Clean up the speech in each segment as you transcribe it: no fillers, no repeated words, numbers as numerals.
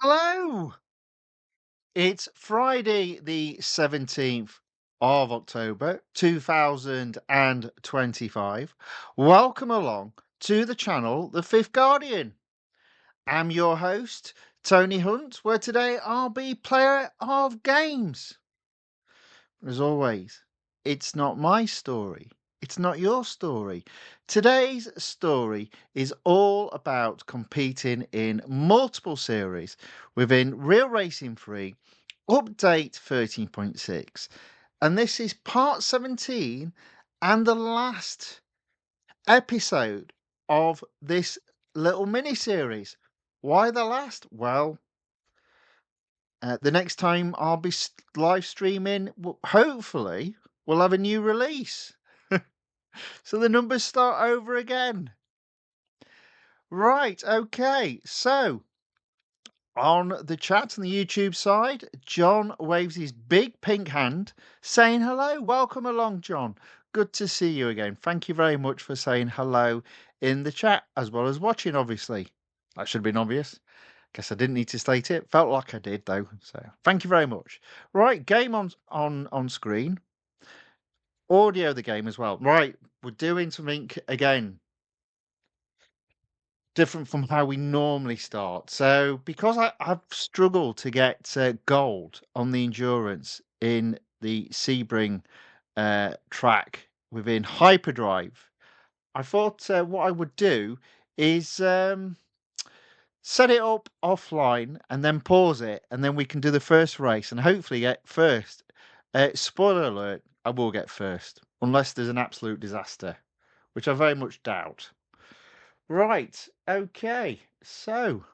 Hello! It's Friday, the 17th of October, 2025. Welcome along to the channel, The Fifth Guardian. I'm your host, Tony Hunt, where today I'll be player of games. As always, it's not my story. It's not your story. Today's story is all about competing in multiple series within Real Racing 3 Update 13.6. And this is part 17 and the last episode of this little mini series. Why the last? Well, the next time I'll be live streaming, hopefully, we'll have a new release. So the numbers start over again. Right, okay. So on the chat on the YouTube side, John waves his big pink hand saying hello. Welcome along, John. Good to see you again. Thank you very much for saying hello in the chat as well as watching, obviously. That should have been obvious. Guess I didn't need to state it. Felt like I did though. So thank you very much. Right, game on screen. Audio of the game as well. Right, we're doing something again different from how we normally start. So because I've struggled to get gold on the endurance in the Sebring track within Hyperdrive, I thought what I would do is set it up offline and then pause it, and then we can do the first race and hopefully get first. Spoiler alert, I will get first, unless there's an absolute disaster, which I very much doubt. Right, okay, so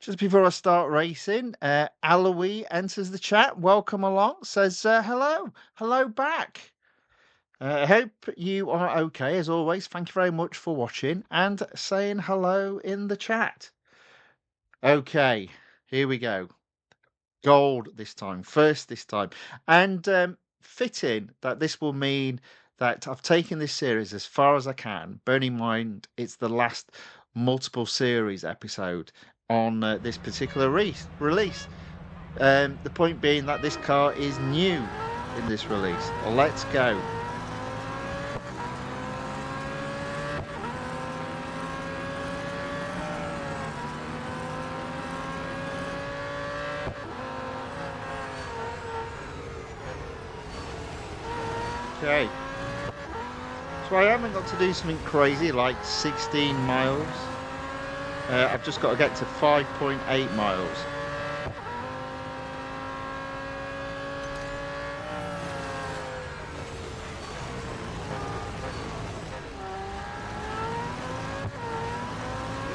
just before I start racing, Aloe enters the chat. Welcome along, says hello, hello back. I hope you are okay as always. Thank you very much for watching and saying hello in the chat. Okay, here we go. Gold this time, first this time. And fitting that this will mean that I've taken this series as far as I can, bearing in mind it's the last multiple series episode on this particular release. The point being that this car is new in this release. Let's go. Okay. So I haven't got to do something crazy like 16 miles. I've just got to get to 5.8 miles.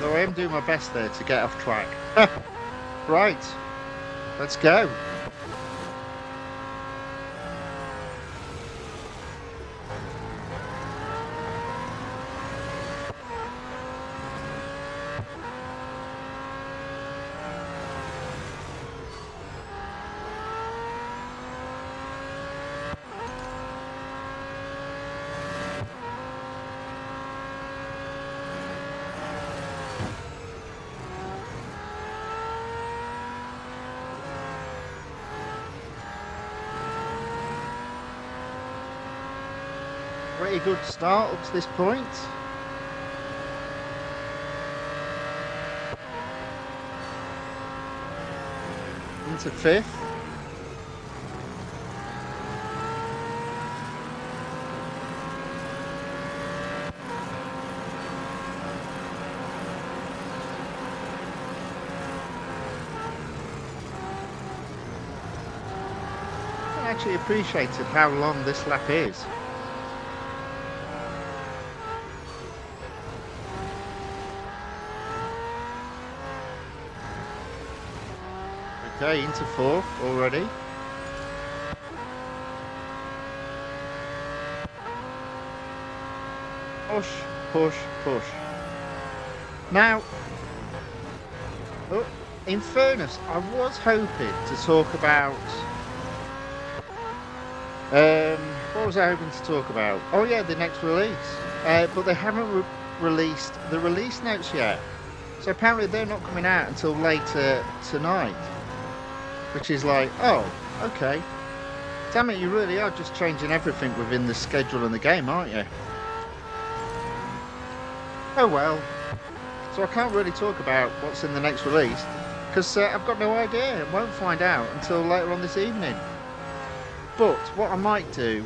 Though I am doing my best there to get off track. Right, let's go. Pretty good start up to this point. Into fifth. I actually appreciated how long this lap is. Okay, into fourth already. Push, push, push. Now, in fairness, I was hoping to talk about... what was I hoping to talk about? Oh yeah, the next release. But they haven't released the release notes yet. So apparently they're not coming out until later tonight, which is like, oh, okay. Damn it, you really are just changing everything within the schedule and the game, aren't you? Oh well. So I can't really talk about what's in the next release, because I've got no idea and won't find out until later on this evening. But what I might do,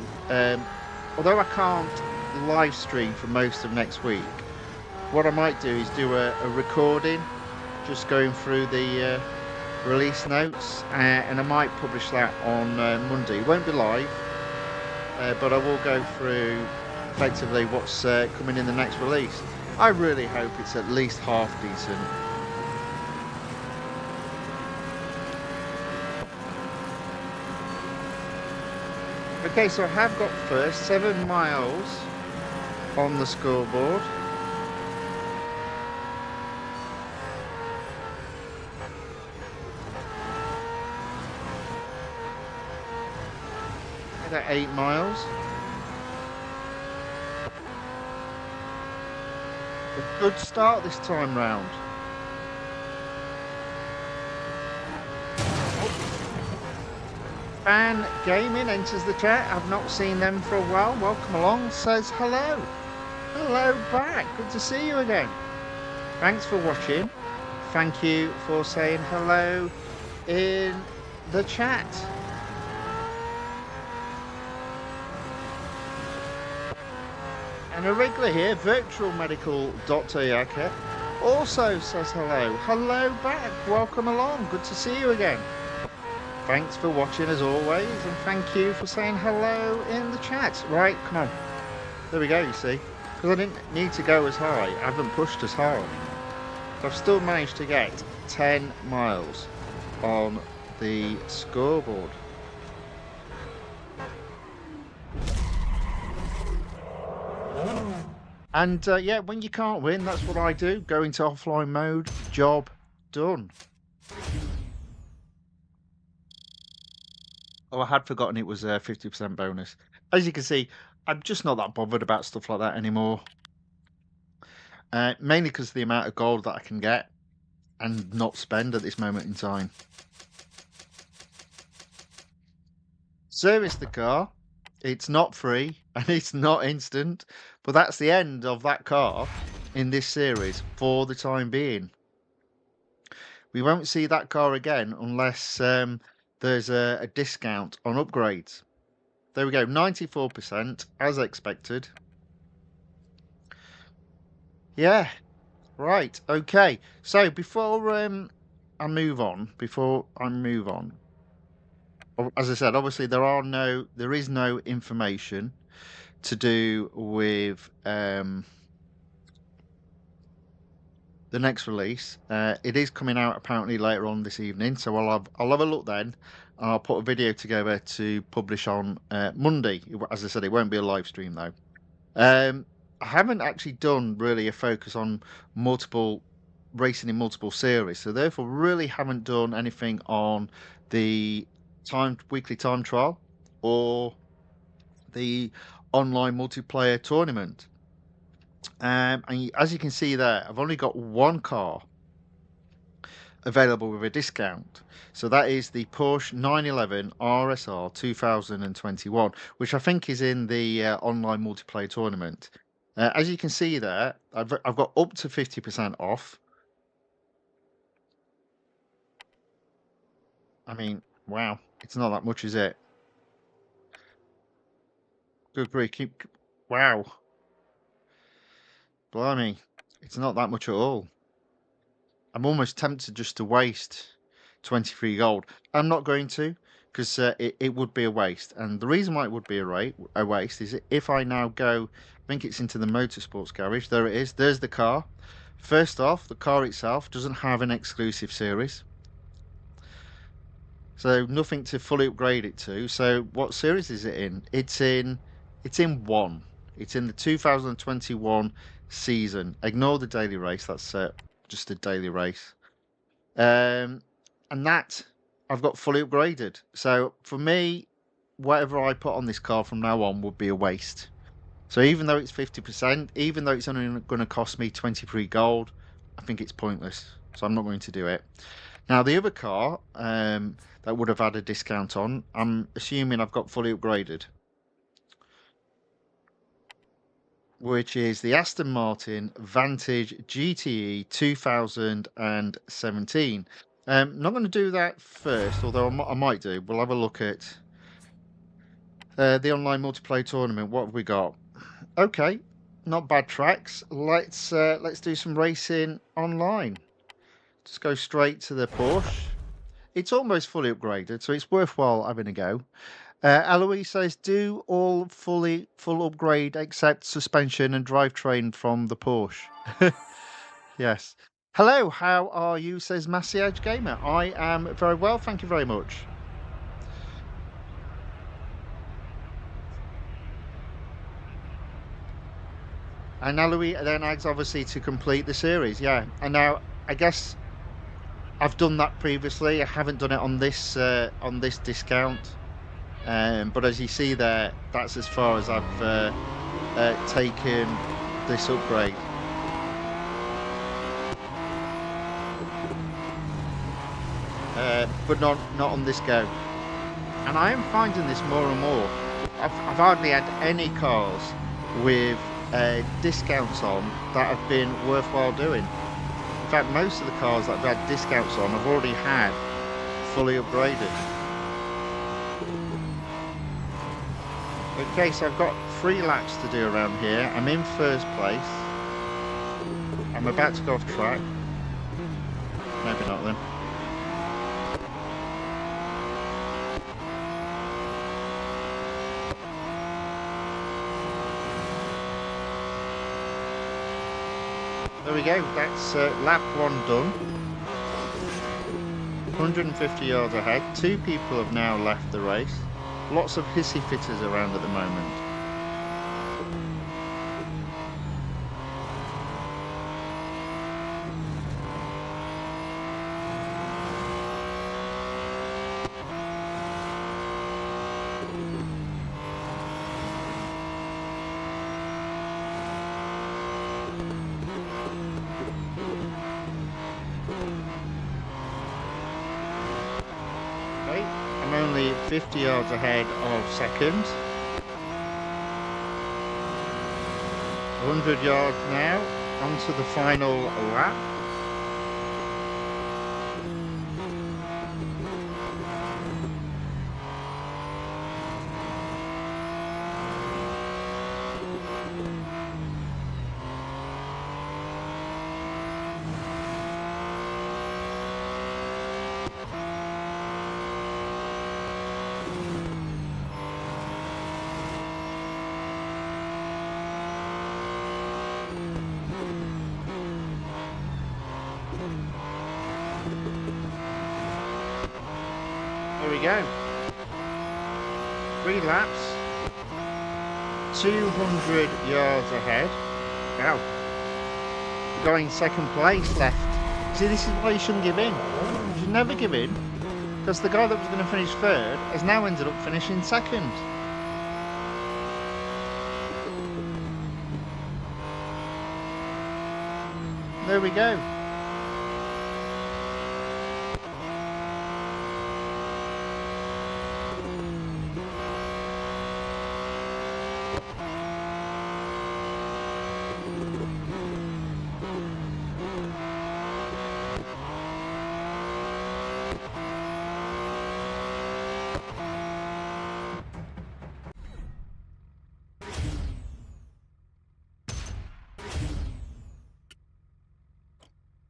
although I can't live stream for most of next week, what I might do is do a recording, just going through the release notes, and I might publish that on Monday. It won't be live, but I will go through effectively what's coming in the next release. I really hope it's at least half decent. Okay, so I have got first 7 miles on the scoreboard. At 8 miles. A good start this time round. Fan Gaming enters the chat. I've not seen them for a while. Welcome along. Says hello. Hello back. Good to see you again. Thanks for watching. Thank you for saying hello in the chat. And a regular here, Virtual Medical Dr. Yaka, also says hello. Hello back. Welcome along. Good to see you again. Thanks for watching as always, and thank you for saying hello in the chat. Right, come on. There we go, you see. Because I didn't need to go as high. I haven't pushed as hard. But I've still managed to get 10 miles on the scoreboard. And yeah, when you can't win, that's what I do. Go into offline mode, job done. Oh, I had forgotten it was a 50% bonus. As you can see, I'm just not that bothered about stuff like that anymore. Mainly because of the amount of gold that I can get and not spend at this moment in time. Service the car. It's not free and it's not instant, but that's the end of that car in this series for the time being. We won't see that car again unless there's a discount on upgrades. There we go, 94% as expected. Yeah, right, okay. So before I move on, as I said, obviously there is no information to do with the next release. It is coming out apparently later on this evening, so I'll have a look then. I'll put a video together to publish on Monday. As I said, it won't be a live stream though. I haven't actually done really a focus on multiple racing in multiple series, so therefore really haven't done anything on the weekly time trial or the online multiplayer tournament. And as you can see there, I've only got one car available with a discount. So that is the Porsche 911 RSR 2021, which I think is in the online multiplayer tournament. As you can see there, I've got up to 50% off. I mean, wow, it's not that much, is it? Good grief, wow. Blimey, it's not that much at all. I'm almost tempted just to waste 23 gold. I'm not going to, because it would be a waste. And the reason why it would be a waste is if I now go, I think it's into the motorsports garage. There it is. There's the car. First off, the car itself doesn't have an exclusive series. So nothing to fully upgrade it to. So what series is it in? It's in 1. It's in the 2021 season. Ignore the daily race. That's just a daily race. And that I've got fully upgraded. So for me, whatever I put on this car from now on would be a waste. So even though it's 50%, even though it's only going to cost me 23 gold, I think it's pointless, so I'm not going to do it. Now, the other car that would have had a discount on, I'm assuming I've got fully upgraded, which is the Aston Martin Vantage GTE 2017. Not going to do that first, although I might do. We'll have a look at the online multiplayer tournament. What have we got? Okay, not bad tracks. Let's do some racing online. Just go straight to the Porsche. It's almost fully upgraded, so it's worthwhile having a go. Eloise says, do all full upgrade except suspension and drivetrain from the Porsche. Yes. Hello, how are you? Says Massey Edge Gamer. I am very well, thank you very much. And Eloise then adds obviously to complete the series, yeah. And now I guess I've done that previously. I haven't done it on this discount. But as you see there, that's as far as I've taken this upgrade. But not on this go. And I am finding this more and more. I've hardly had any cars with discounts on that have been worthwhile doing. In fact, most of the cars that I've had discounts on I've already had fully upgraded. Okay, so I've got 3 laps to do around here. I'm in first place. I'm about to go off track. Maybe not then. There we go, that's lap 1 done. 150 yards ahead. 2 people have now left the race. Lots of hissy fitters around at the moment. Okay, I'm only 50 yards ahead of second. 100 yards now, onto the final lap. There we go. 3 laps. 200 yards ahead. Wow. Going second place left. See, this is why you shouldn't give in. You should never give in. Because the guy that was going to finish third has now ended up finishing second. There we go.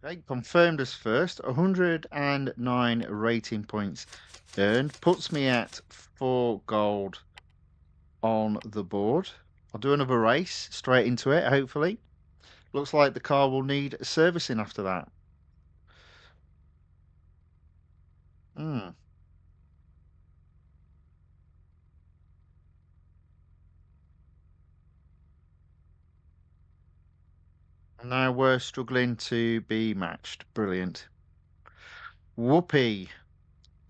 Okay, confirmed as first. 109 rating points earned. Puts me at 4 gold on the board. I'll do another race straight into it, hopefully. Looks like the car will need servicing after that. Hmm. And now we're struggling to be matched. Brilliant. Whoopee.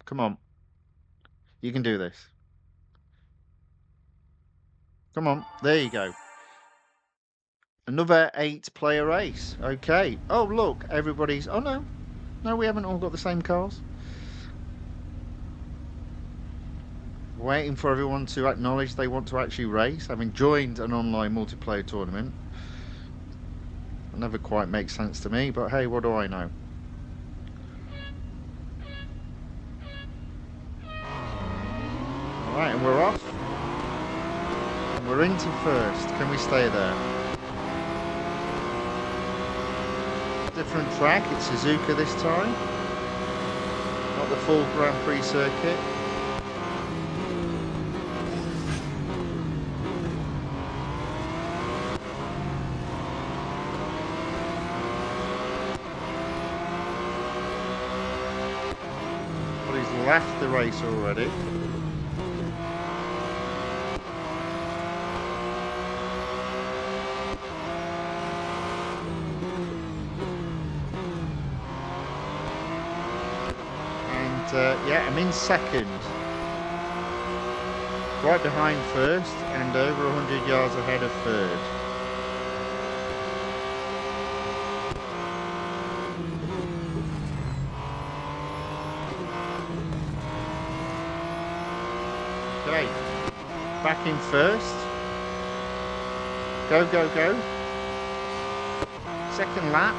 Come on. You can do this. Come on. There you go. Another 8-player race. Okay. Oh, look, everybody's... Oh, no. No, we haven't all got the same cars. Waiting for everyone to acknowledge they want to actually race, having joined an online multiplayer tournament. It never quite makes sense to me, but hey, what do I know? Alright, and we're off. And we're into first. Can we stay there? Different track, it's Suzuka this time. Not the full Grand Prix circuit. But he's left the race already. Yeah, I'm in second, right behind first and over 100 yards ahead of third. Okay, back in first. Go, go, go. Second lap.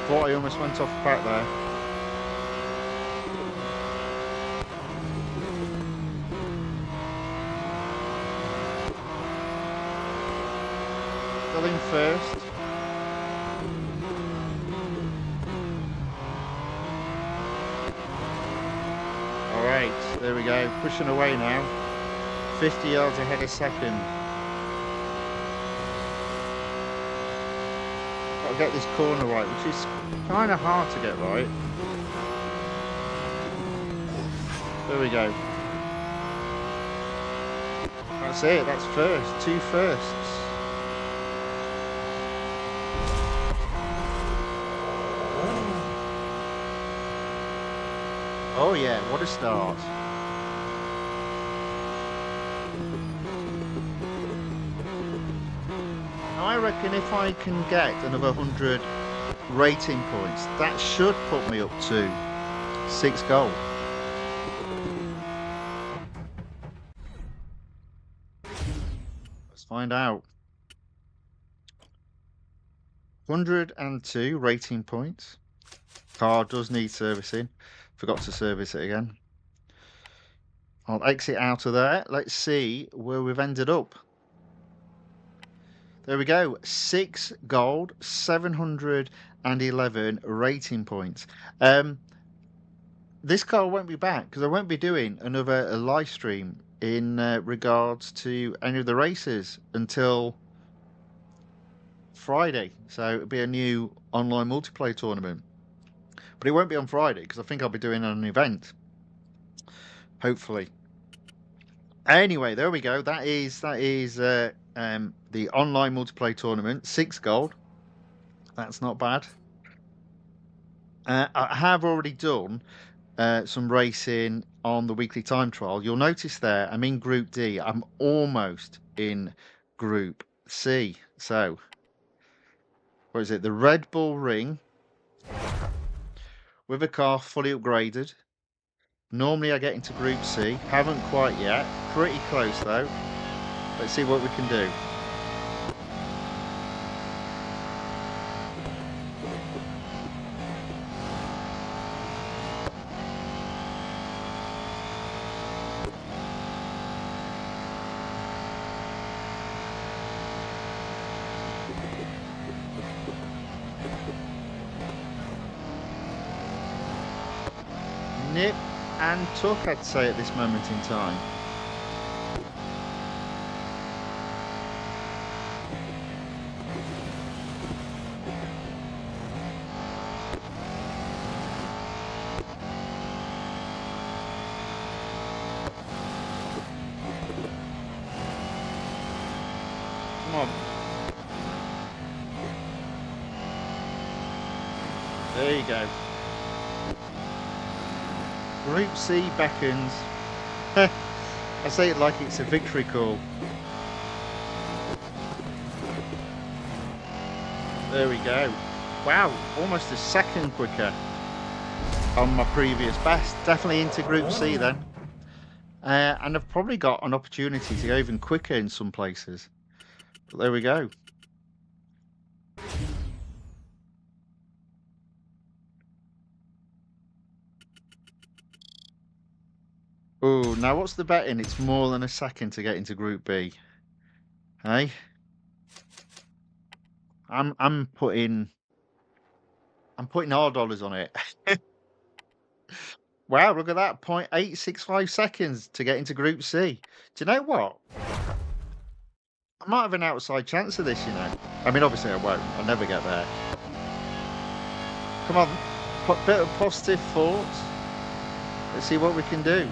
Thought I almost went off the back there. Still in first. Alright, there we go. Pushing away now. 50 yards ahead of second. Got to get this corner right, which is kind of hard to get right. There we go. That's it, that's first. 2 firsts. Oh yeah, what a start. I reckon if I can get another 100 rating points, that should put me up to 6 gold. Let's find out. 102 rating points. Car does need servicing. Forgot to service it again. I'll exit out of there. Let's see where we've ended up. There we go. 6 gold, 711 rating points. This car won't be back because I won't be doing another live stream in regards to any of the races until Friday. So it'll be a new online multiplayer tournament. But it won't be on Friday because I think I'll be doing an event. Hopefully. Anyway, there we go. That is the online multiplayer tournament. 6 gold. That's not bad. I have already done some racing on the weekly time trial. You'll notice there I'm in Group D. I'm almost in Group C. So, what is it? The Red Bull Ring with a car fully upgraded. Normally I get into Group C. Haven't quite yet. Pretty close though. Let's see what we can do. Nip and tuck, I'd say, at this moment in time. Come on. There you go. Group C beckons. I say it like it's a victory call. There we go. Wow, almost a second quicker on my previous best. Definitely into Group C then. And I've probably got an opportunity to go even quicker in some places. But there we go. Oh, now what's the betting? It's more than a second to get into Group B. Hey? I'm putting our dollars on it. Wow, look at that. 0.865 seconds to get into Group C. Do you know what? I might have an outside chance of this, you know. I mean, obviously I won't. I'll never get there. Come on. Bit of positive thoughts. Let's see what we can do.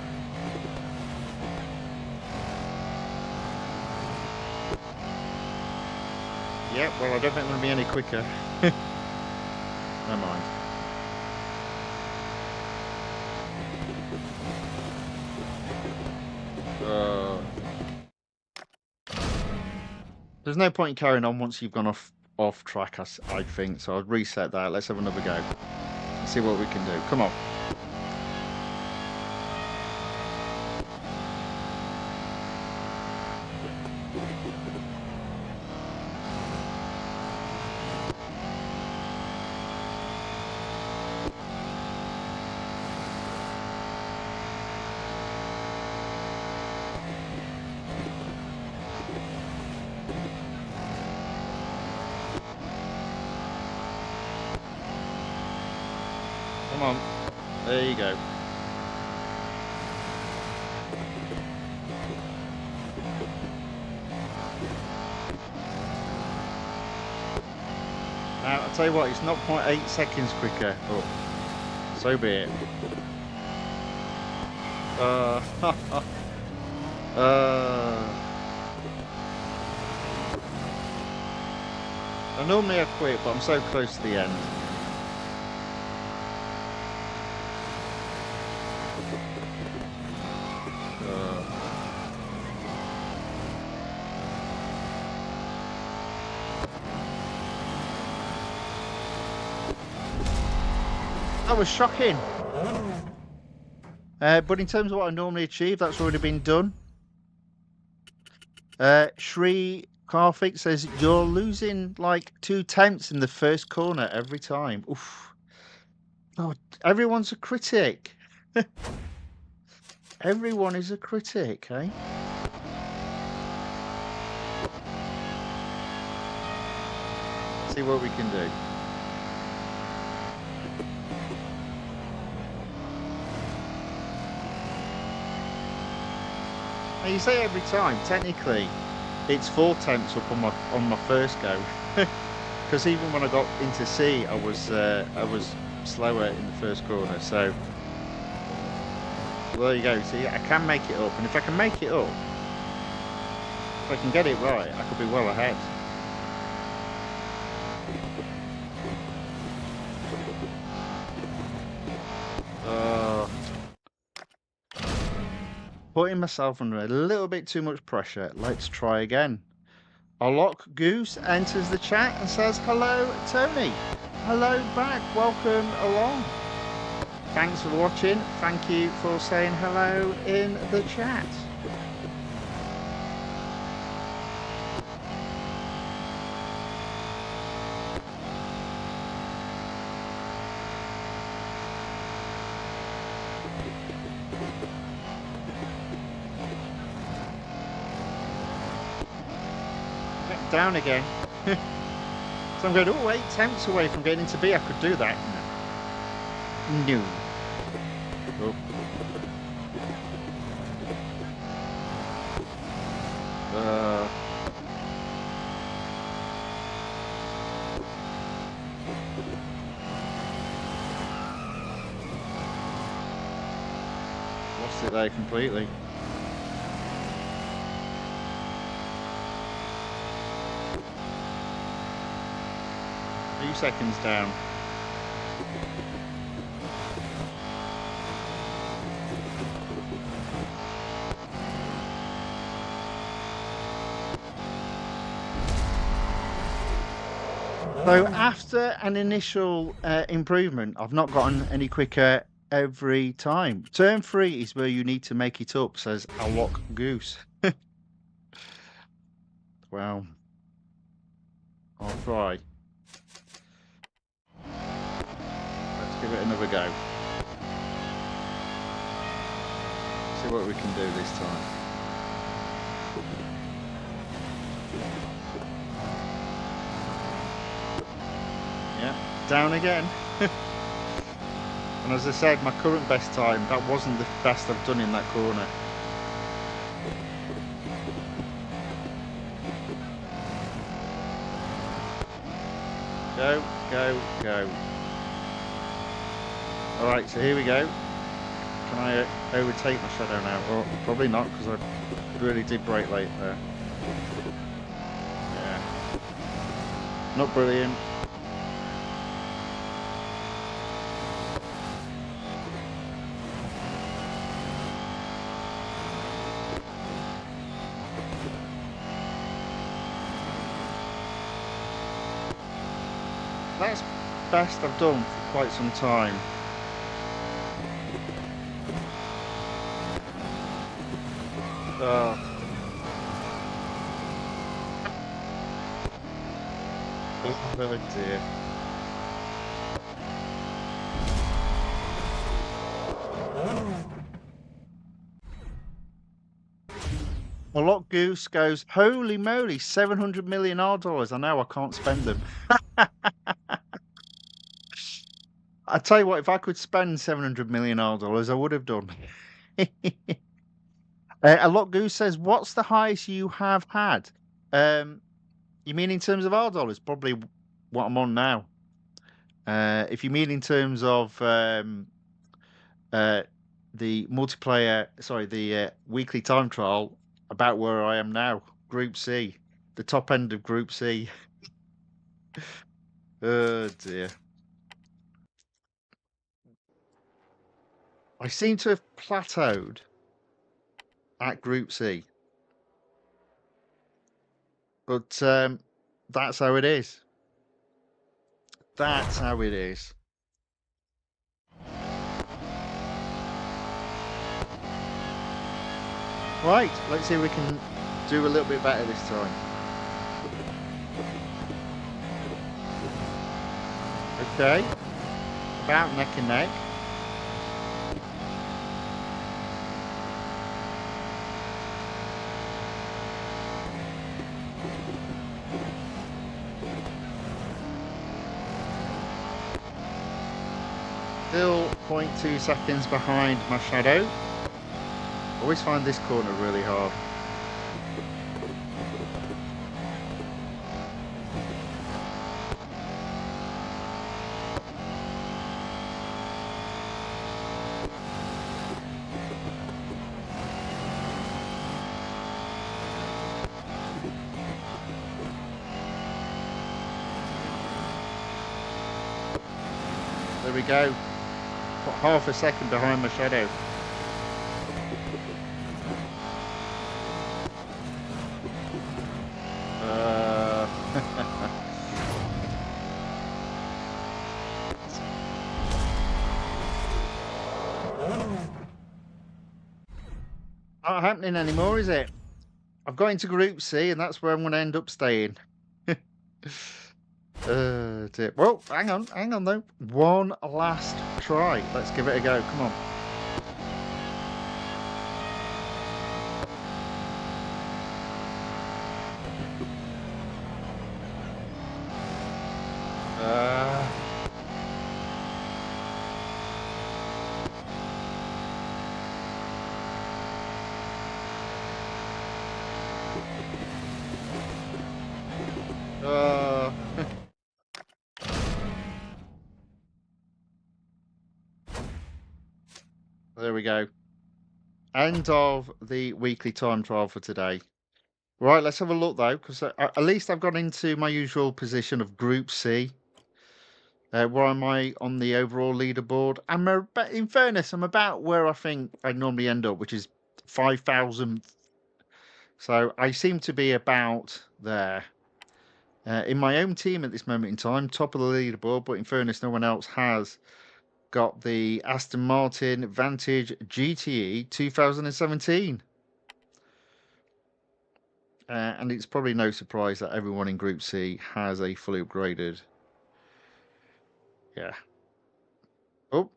Yeah, well, I don't think I'm going to be any quicker. Never mind. There's no point in carrying on once you've gone off track, I think. So I'll reset that. Let's have another go. Let's see what we can do. Come on. Come on. There you go. Now, I'll tell you what, it's not 0.8 seconds quicker. Oh, so be it. Normally I quit, but I'm so close to the end. That was shocking. But in terms of what I normally achieve, that's already been done. Shri Karthik says, you're losing like 2 tenths in the first corner every time. Oof. Oh, everyone's a critic. Everyone is a critic, eh? See what we can do. Now you say every time, technically, it's 4 tenths up on my first go. Because even when I got into C, I was slower in the first corner. So well, there you go. See, I can make it up, and if I can make it up, if I can get it right, I could be well ahead. Putting myself under a little bit too much pressure. Let's try again. Alok Goose enters the chat and says, hello, Tony. Hello back. Welcome along. Thanks for watching. Thank you for saying hello in the chat. Down again. So I'm going, oh, 8 tenths away from getting into B. I could do that. No. Oh. Lost it there completely. 2 seconds down. So after an initial improvement, I've not gotten any quicker every time. Turn 3 is where you need to make it up, says a lock goose. Well, I'll try. Let's give it another go. See what we can do this time. Yeah, down again. And as I said, my current best time, that wasn't the best I've done in that corner. Go, go, go. Alright, so here we go. Can I overtake my shadow now? Oh, probably not, because I really did brake late there. Yeah. Not brilliant. That's best I've done for quite some time. Oh dear. A lot goose goes, holy moly, 700 million dollars. I know I can't spend them. I tell you what, if I could spend 700 million dollars, I would have done. A lot goose says, what's the highest you have had? You mean in terms of our dollars? Probably what I'm on now. If you mean in terms of the multiplayer, sorry, the weekly time trial, about where I am now, Group C, the top end of Group C. Oh dear. I seem to have plateaued at Group C, but that's how it is. That's how it is. Right, let's see if we can do a little bit better this time. Okay, about neck and neck. Still 0.2 seconds behind my shadow. Always find this corner really hard. There we go. Half a second behind my shadow. Not happening anymore, is it? I've got into Group C, and that's where I'm going to end up staying. Dear. Well, hang on though. One last try. Let's give it a go. Come on. There we go. End of the weekly time trial for today. Right, let's have a look though, because at least I've got into my usual position of Group C. Where am I on the overall leaderboard? In fairness, I'm about where I think I normally end up, which is 5,000. So I seem to be about there. In my own team at this moment in time, top of the leaderboard, but in fairness, no one else has got the Aston Martin Vantage GTE 2017. And it's probably no surprise that everyone in Group C has a fully upgraded. Yeah. Oh,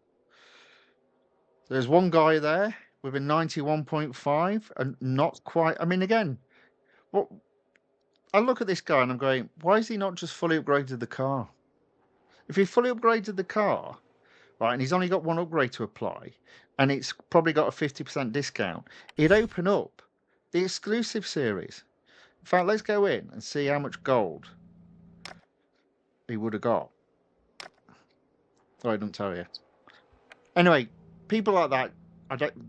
there's one guy there with a 91.5 and not quite. I mean, again, what I look at this guy and I'm going, why is he not just fully upgraded the car? If he fully upgraded the car, right, and he's only got one upgrade to apply, and it's probably got a 50% discount, it'd open up the exclusive series. In fact, let's go in and see how much gold he would have got. Oh, I don't tell you. Anyway, people like that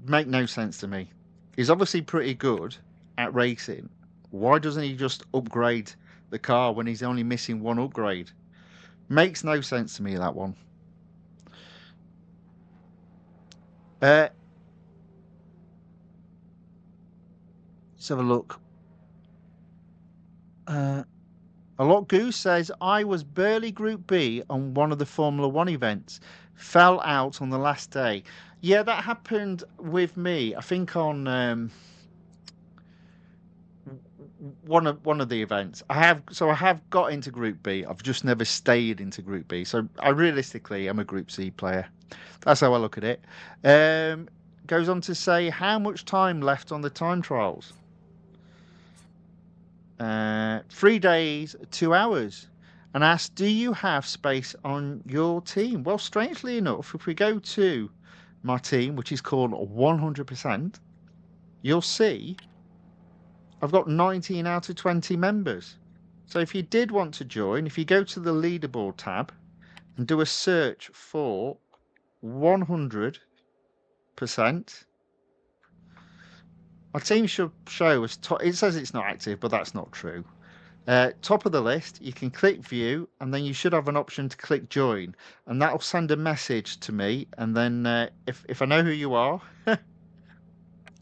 make no sense to me. He's obviously pretty good at racing. Why doesn't he just upgrade the car when he's only missing one upgrade? Makes no sense to me, that one. Let's have a look. A lot Goose says, I was barely Group B on one of the Formula One events. Fell out on the last day. Yeah, that happened with me. I think on one of the events. I have got into Group B. I've just never stayed into Group B. So I realistically am a Group C player. That's how I look at it. Goes on to say, how much time left on the time trials? 3 days, 2 hours. And asks, do you have space on your team? Well, strangely enough, if we go to my team, which is called 100%, you'll see I've got 19 out of 20 members. So if you did want to join, if you go to the leaderboard tab and do a search for 100%, my team should show us. It says it's not active, but that's not true. Top of the list, you can click view, and then you should have an option to click join, and that'll send a message to me. And then if I know who you are,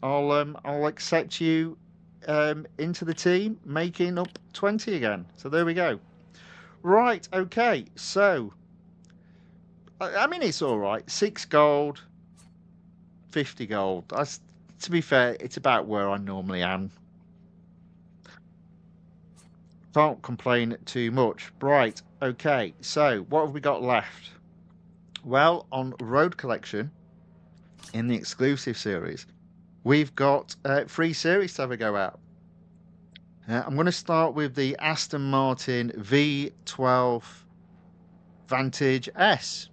I'll accept you into the team, making up 20 again. So there we go. Right, okay. So I mean, it's all right. 6 gold, 50 gold. That's, to be fair, it's about where I normally am. Can't complain too much. Right, okay. So what have we got left? Well, on Road Collection, in the exclusive series, we've got 3 series to have a go at. I'm going to start with the Aston Martin V12 Vantage S.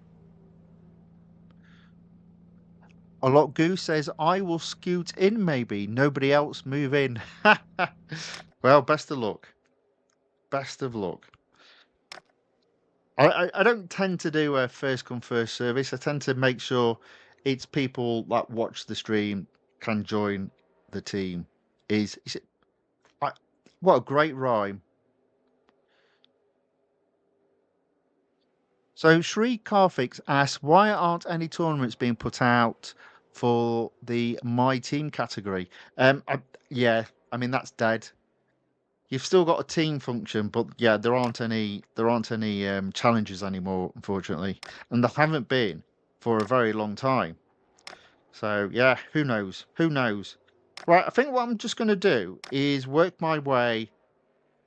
A lot Goose says, I will scoot in maybe. Nobody else move in. Well, best of luck. Best of luck. I don't tend to do a first come first service. I tend to make sure it's people that watch the stream can join the team. What a great rhyme. So Shri Karthik asks, why aren't any tournaments being put out for the My Team category? Yeah, I mean that's dead. You've still got a team function, but yeah, there aren't any challenges anymore, unfortunately, and there haven't been for a very long time. So yeah, who knows? Who knows? Right, I think what I'm just going to do is work my way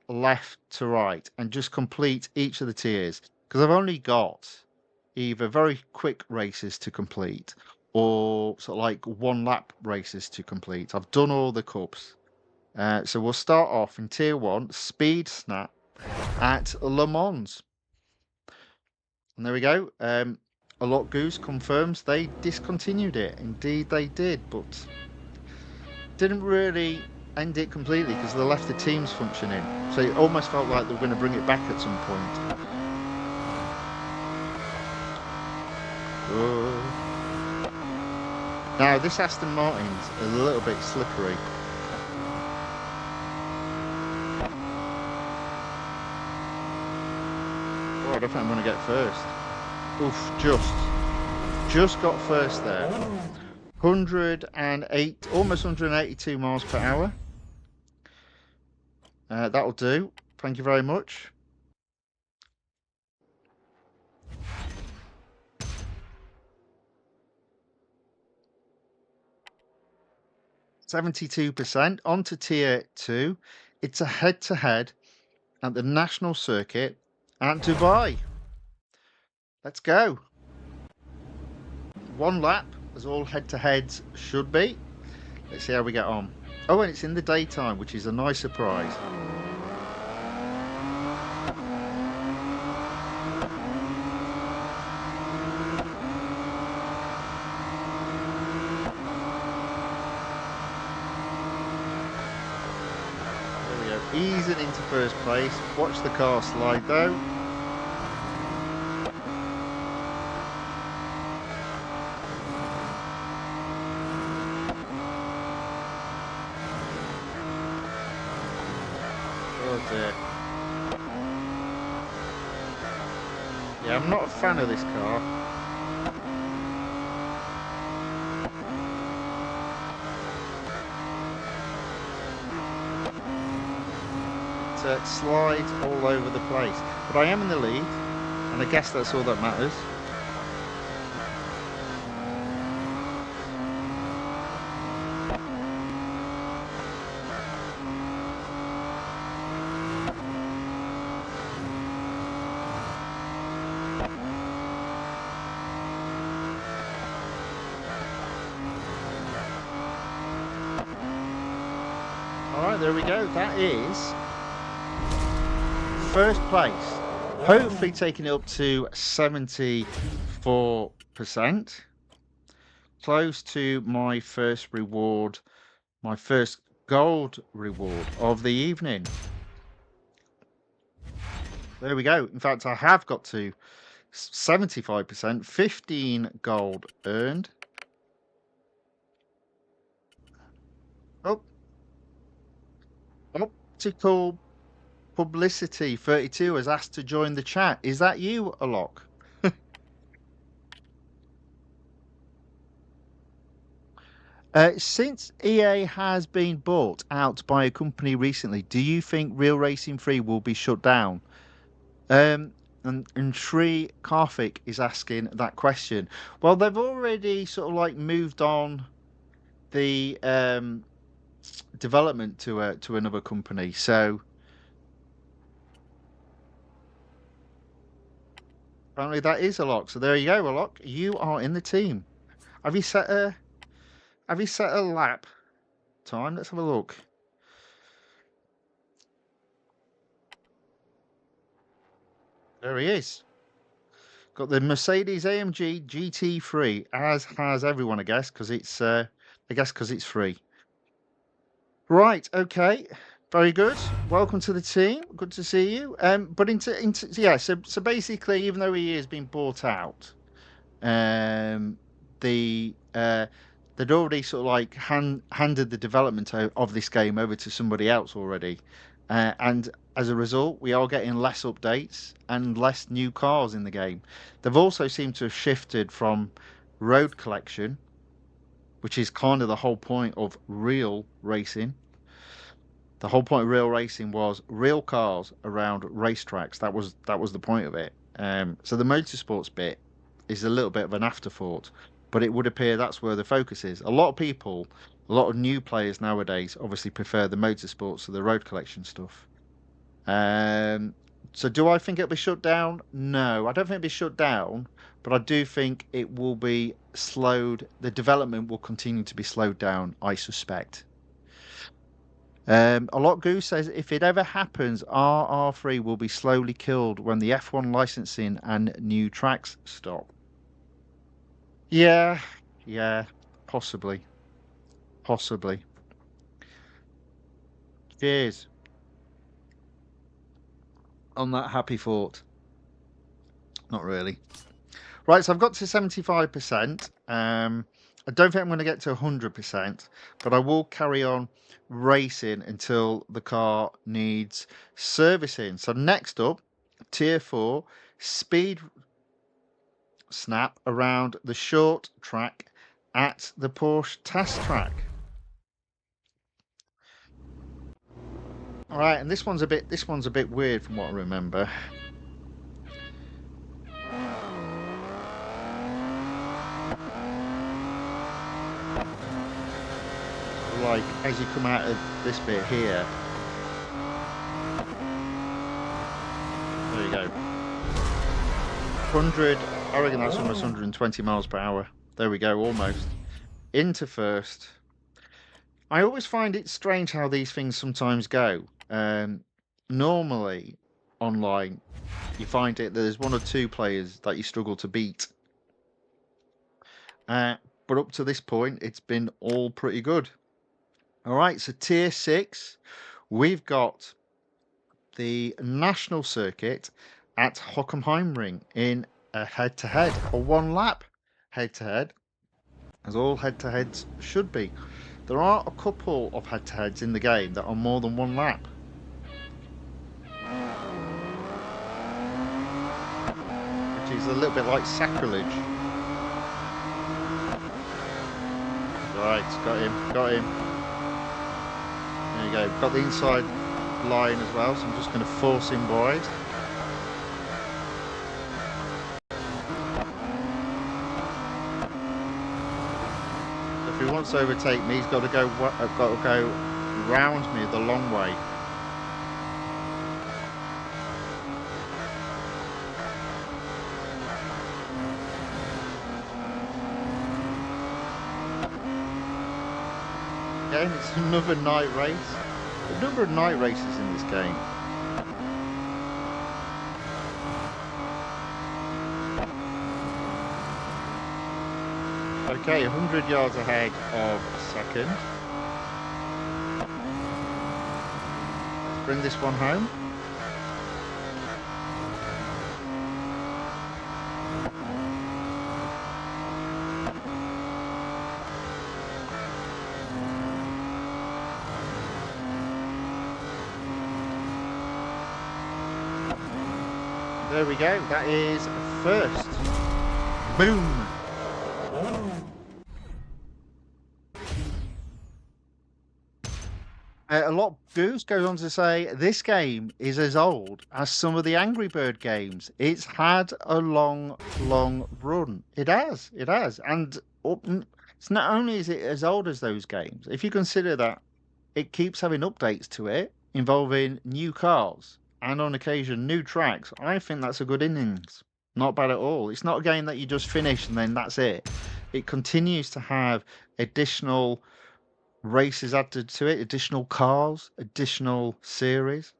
left to right and just complete each of the tiers, because I've only got either very quick races to complete or sort of like 1 lap races to complete. I've done all the cups. So we'll start off in tier 1, Speed Snap at Le Mans. And there we go. A lot Goose confirms they discontinued it. Indeed they did, but didn't really end it completely because they left the teams functioning. So it almost felt like they were going to bring it back at some point. Now this Aston Martin's a little bit slippery. Oh, I don't think I'm going to get first. Oof, just got first there. 108, almost 182 miles per hour. That'll do. Thank you very much. %72%. On to tier 2. It's a head-to-head at the national circuit at Dubai. Let's go. One lap, as all head-to-heads should be. Let's see how we get on. Oh, and it's in the daytime, which is a nice surprise. There we go. Easing into first place. Watch the car slide though. Yeah, I'm not a fan of this car. It slides all over the place. But I am in the lead, and I guess that's all that matters. Alright, there we go. That is first place. Hopefully taking it up to 74%. Close to my first reward, my first gold reward of the evening. There we go. In fact, I have got to 75%, 15 gold earned. Optical Publicity 32 has asked to join the chat. Is that you, Alok? Since EA has been bought out by a company recently, do you think Real Racing 3 will be shut down? And Shri Karthik is asking that question. Well, they've already sort of like moved on the development to another company, so apparently that is Alok. So there you go, Alok. You are in the team. Have you set a lap time? Let's have a look. There he is. Got the Mercedes AMG GT3, as has everyone, I guess, because it's free. Right. Okay. Very good. Welcome to the team. Good to see you. But yeah. So basically, even though he has been bought out, they'd already sort of like handed the development of this game over to somebody else already, and as a result, we are getting less updates and less new cars in the game. They've also seemed to have shifted from road collection, which is kind of the whole point of real racing. The whole point of real racing was real cars around racetracks. That was the point of it. So the motorsports bit is a little bit of an afterthought, but it would appear that's where the focus is. A lot of people, a lot of new players nowadays, obviously prefer the motorsports to the road collection stuff. So do I think it'll be shut down? No, I don't think it'll be shut down, but I do think it will be slowed. The development will continue to be slowed down, I suspect. A lot Goose says if it ever happens, RR3 will be slowly killed when the F1 licensing and new tracks stop. Yeah, possibly. Cheers on that happy thought. Not really. Right, so I've got to 75%. I don't think I'm going to get to 100%, but I will carry on racing until the car needs servicing. So next up, Tier 4, Speed snap around the short track at the Porsche test track. All right, and this one's a bit weird from what I remember. Like as you come out of this bit here. There you go. 100, I reckon that's almost 120 miles per hour. There we go, almost. Into first. I always find it strange how these things sometimes go. Normally, online, you find it there's one or two players that you struggle to beat. But up to this point, it's been all pretty good. All right, so Tier 6, we've got the national circuit at Hockenheimring in a head-to-head, or one lap head-to-head, as all head-to-heads should be. There are a couple of head-to-heads in the game that are more than one lap. Which is a little bit like sacrilege. Right, got him. There you go, got the inside line as well, so I'm just going to force him wide. If he wants to overtake me, he's got to go round me the long way. Again, it's another night race. A number of night races in this game. Okay, 100 yards ahead of second. Let's bring this one home. There we go, that is first. Boom! A lot of Goose goes on to say, this game is as old as some of the Angry Bird games. It's had a long, long run. It has. And it's not only is it as old as those games, if you consider that it keeps having updates to it involving new cars and on occasion new tracks, I think that's a good innings. Not bad at all. It's not a game that you just finish and then that's it. It continues to have additional races added to it, additional cars, additional series.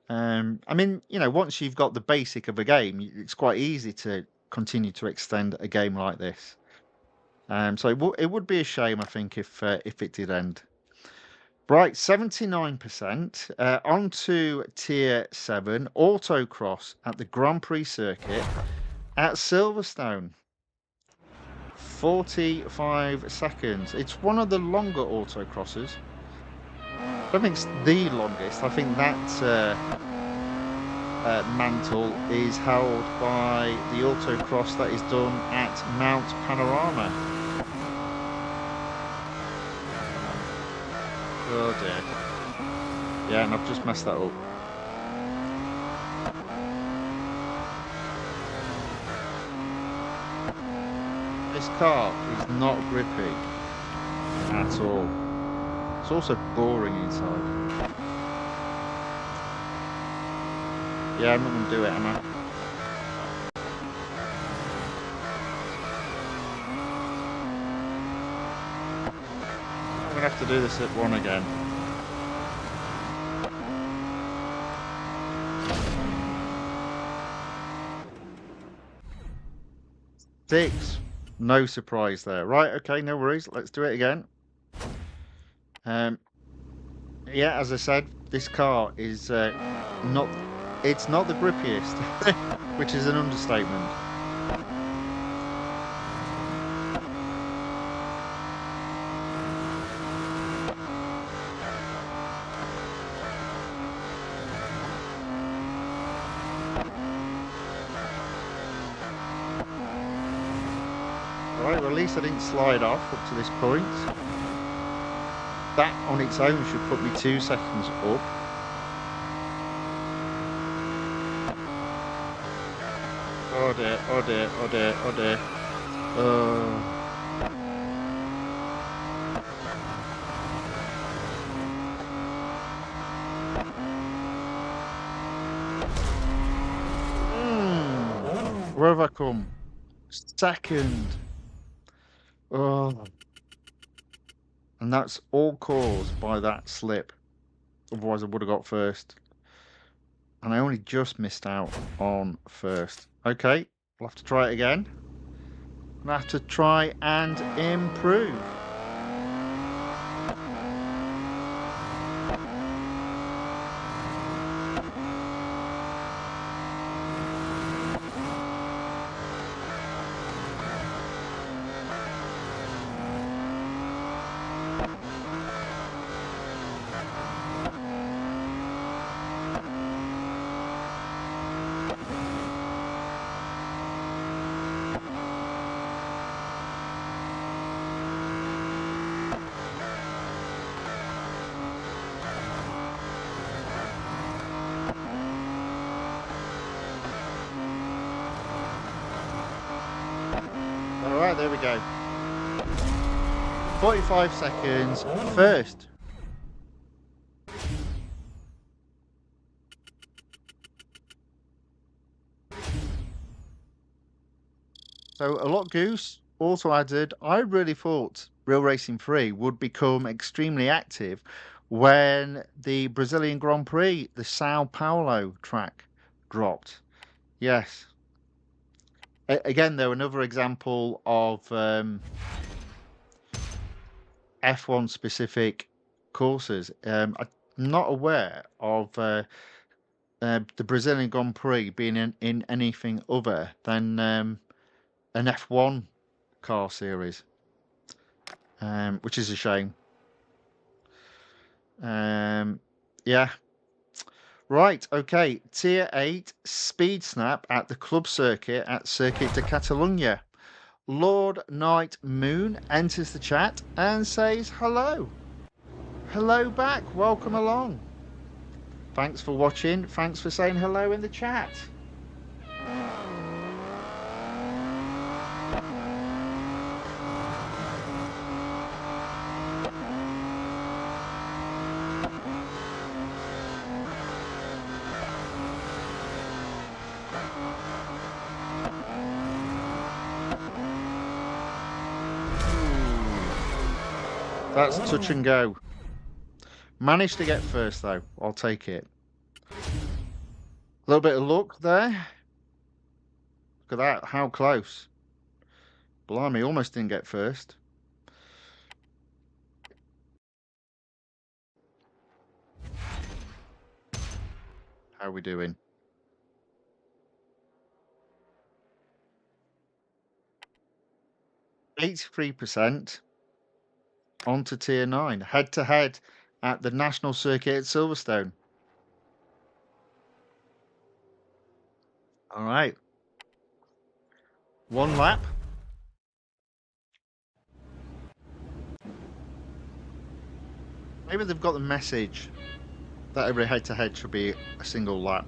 I mean, you know, once you've got the basic of a game, it's quite easy to continue to extend a game like this. So it would be a shame, I think, if it did end. Right, 79%. On to Tier 7, Autocross at the Grand Prix circuit at Silverstone. 45 seconds. It's one of the longer autocrosses. I don't think it's the longest. I think that mantle is held by the autocross that is done at Mount Panorama. Oh dear. Yeah, and I've just messed that up. This car is not grippy at all. It's also boring inside. Yeah, I'm not going to do it, am I? I'm going to have to do this at 1 again. Six. No surprise there. Right, okay, no worries. Let's do it again. Yeah, as I said, this car is not the grippiest, which is an understatement. Right, well, at least I didn't slide off up to this point. That on its own should put me 2 seconds up. Oh dear, oh dear, oh dear, oh dear. Where have I come? Second. Oh. And that's all caused by that slip. Otherwise I would have got first. And I only just missed out on first. Okay, we'll have to try it again. We'll have to try and improve. Alright, there we go. 45 seconds first. So a lot goose also added, I really thought Real Racing 3 would become extremely active when the Brazilian Grand Prix, the Sao Paulo track, dropped. Yes. Again, though, another example of F1 specific courses. I'm not aware of the Brazilian Grand Prix being in anything other than an F1 car series, which is a shame. Yeah. Right, okay. Tier 8 Speed Snap at the Club Circuit at Circuit de Catalunya. Lord Night Moon enters the chat and says hello. Hello back. Welcome along. Thanks for watching. Thanks for saying hello in the chat. That's touch and go. Managed to get first though. I'll take it. A little bit of luck there. Look at that. How close. Blimey, almost didn't get first. How are we doing? %. On to tier 9. Head to head at the National Circuit at Silverstone. All right. One lap. Maybe they've got the message that every head to head should be a single lap.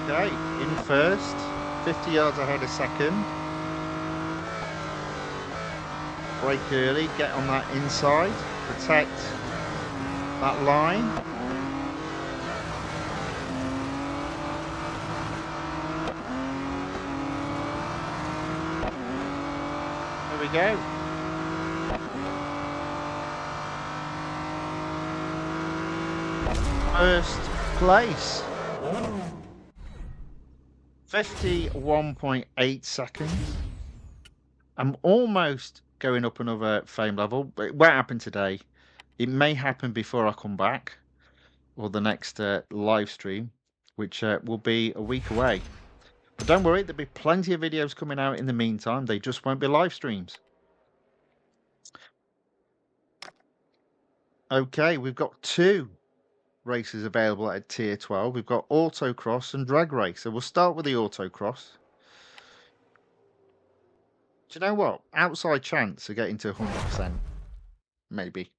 Okay, in first, 50 yards ahead of second. Brake early, get on that inside, protect that line. There we go. First place. 51.8 seconds. I'm almost going up another fame level, but it won't happen today. It may happen before I come back, or the next live stream, which will be a week away. But don't worry, there'll be plenty of videos coming out in the meantime. They just won't be live streams. Okay, we've got 2 races available at tier 12. We've got autocross and drag race. So we'll start with the autocross. Do you know what? Outside chance of getting to 100%, maybe.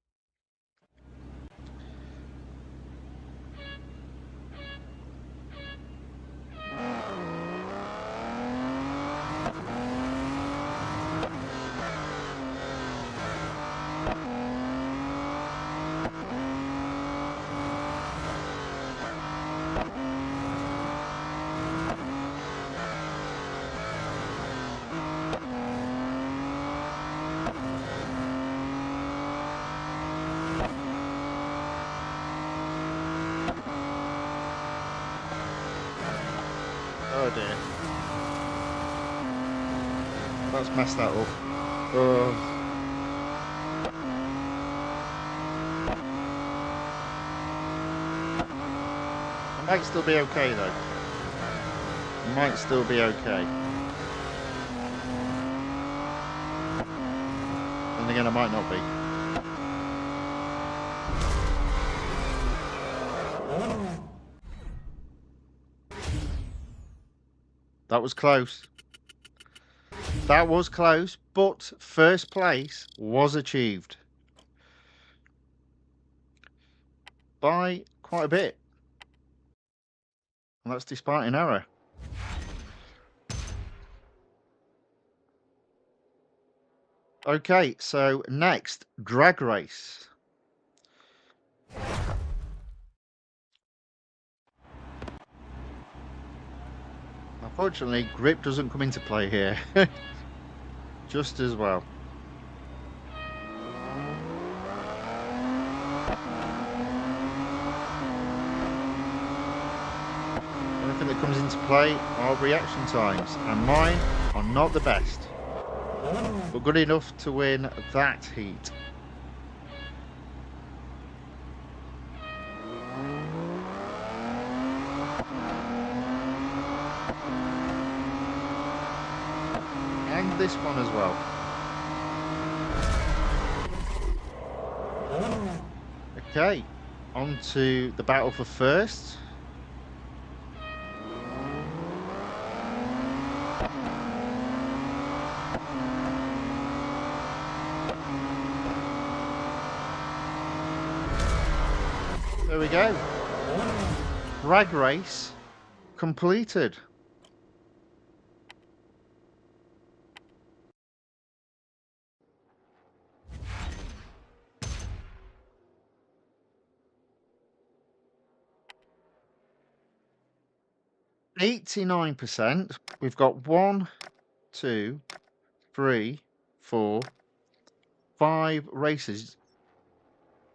Oh dear. Let's mess that up. I might still be okay though. I might still be okay. And again, I might not be. That was close. That was close, but first place was achieved by quite a bit. And that's despite an error. Okay, so next, drag race. Unfortunately, grip doesn't come into play here. Just as well. Anything that comes into play are reaction times, and mine are not the best, but good enough to win that heat. And this one as well. Okay, on to the battle for first. There we go. Drag race completed. %. We've got 1, 2, 3, 4, 5 races.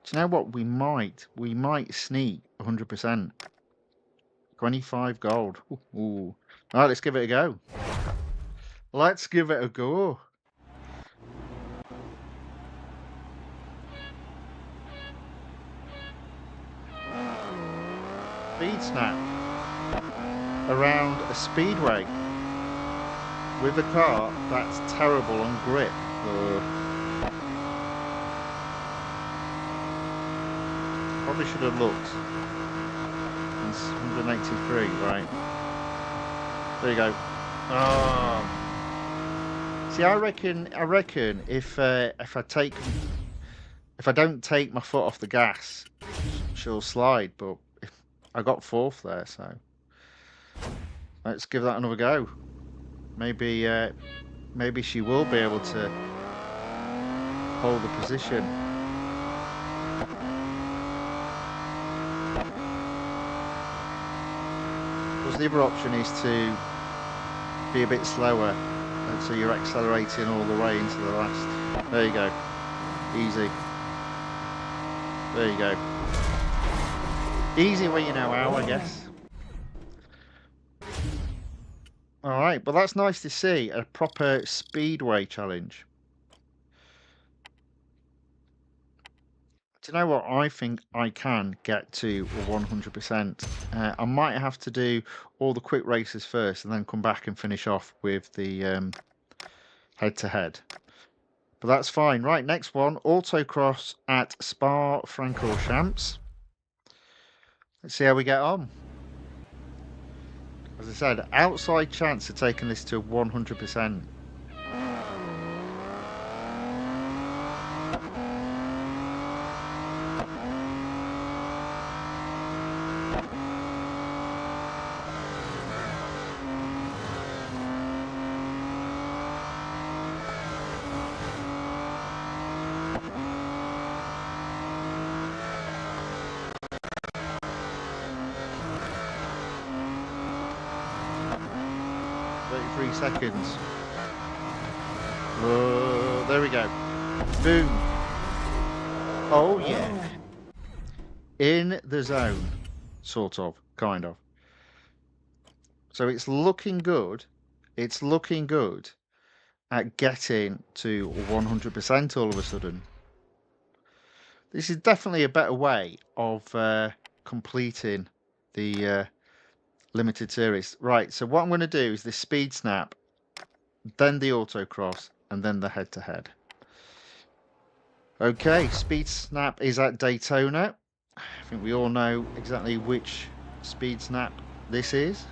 Do you know what? We might sneak 100%. 25 gold. Ooh. All right, let's give it a go. Let's give it a go. Speed snap around a speedway with a car that's terrible on grip. Probably should have looked. It's 183, right? There you go. Oh. See, I reckon if I don't take my foot off the gas, she'll slide. But I got 4th there, so let's give that another go. Maybe she will be able to hold the position. Because the other option is to be a bit slower, and so you're accelerating all the way into the last. There you go. Easy. There you go. Easy when you know how, I guess. Alright, but that's nice to see. A proper speedway challenge. Do you know what? I think I can get to 100%. I might have to do all the quick races first and then come back and finish off with the head-to-head. But that's fine. Right, next one, autocross at Spa-Francorchamps. Let's see how we get on. As I said, outside chance of taking this to 100%. Seconds. There we go. Boom. Oh yeah. In the zone. Sort of. Kind of. So it's looking good. It's looking good at getting to 100% all of a sudden. This is definitely a better way of completing the limited series. Right, so what I'm going to do is the speed snap, then the autocross, and then the head-to-head. Okay, speed snap is at Daytona. I think we all know exactly which speed snap this is.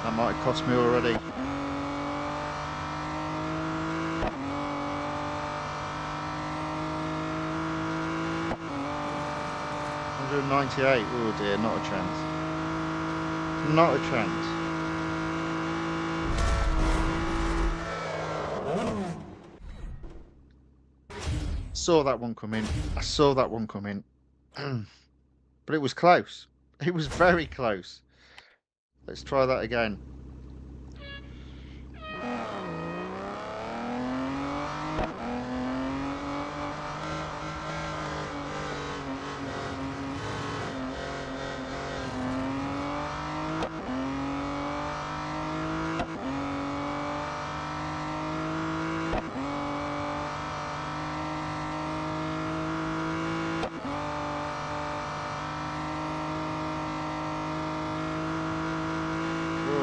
That might have cost me already. 198. Oh dear, not a chance. Not a chance. Saw that one coming. I saw that one coming. But it was close. It was very close. Let's try that again.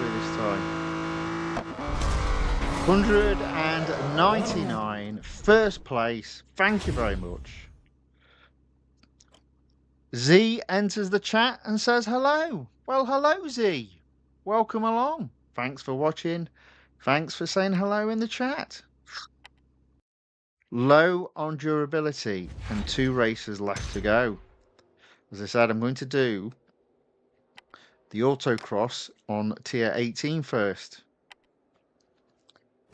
This time. 199, first place. Thank you very much. Z enters the chat and says hello. Well, hello, Z. Welcome along. Thanks for watching. Thanks for saying hello in the chat. Low on durability and 2 races left to go. As I said, I'm going to do the autocross on tier 18 first.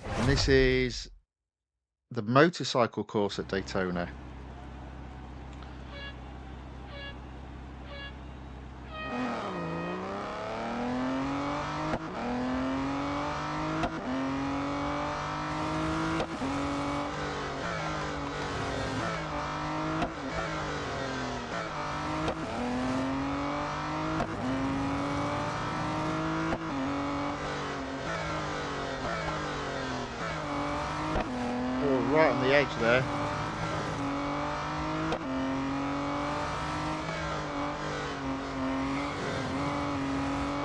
And this is the motorcycle course at Daytona. Right on the edge there.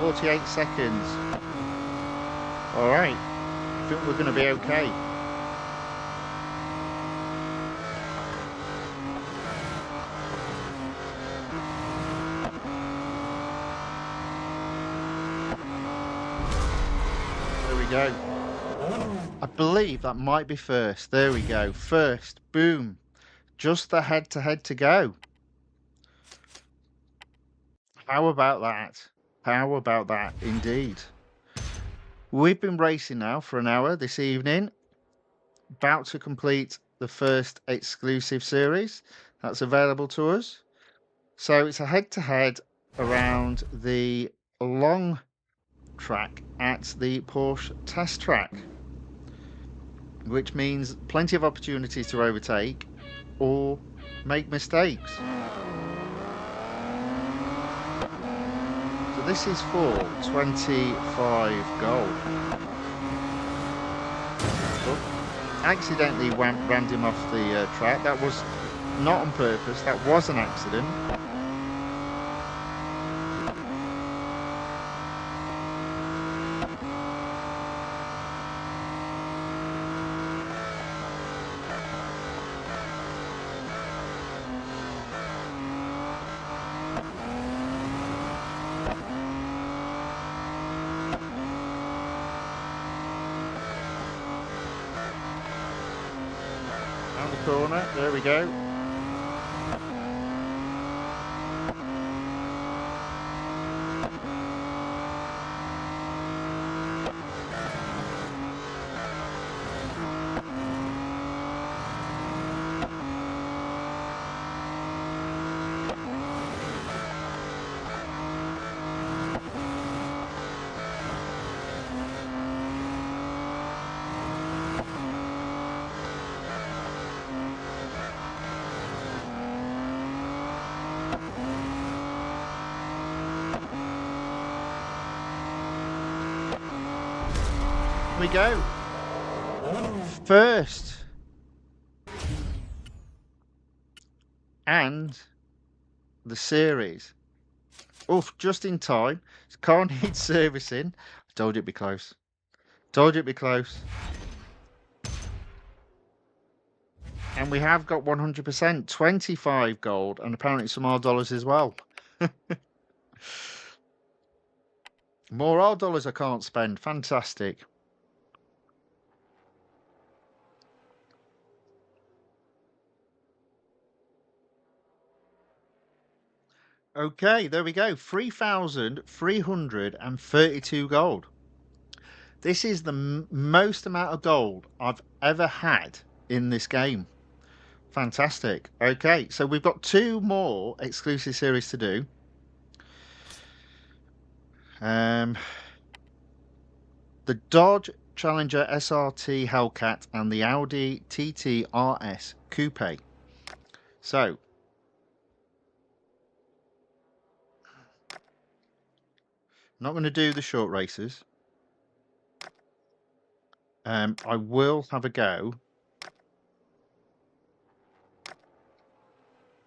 "48 seconds. All right, I think we're going to be okay. There we go. I believe that might be first. There we go. First. Boom. Just the head-to-head to go. How about that? How about that indeed? We've been racing now for an hour this evening. About to complete the first exclusive series that's available to us. So it's a head-to-head around the long track at the Porsche test track, which means plenty of opportunities to overtake or make mistakes. So this is for 25 gold. Oh, accidentally rammed him off the track. That was not on purpose. That was an accident. Out the corner. There we go. We go. First. And the series. Oof, just in time. This car needs servicing. I told you it'd be close. Told you it'd be close. And we have got 100%, 25 gold, and apparently some R dollars as well. More R dollars I can't spend. Fantastic. Okay, there we go. 3,332 gold. This is the most amount of gold I've ever had in this game. Fantastic. Okay, so we've got 2 more exclusive series to do. The Dodge Challenger SRT Hellcat and the Audi TT RS Coupe. So, not going to do the short races. I will have a go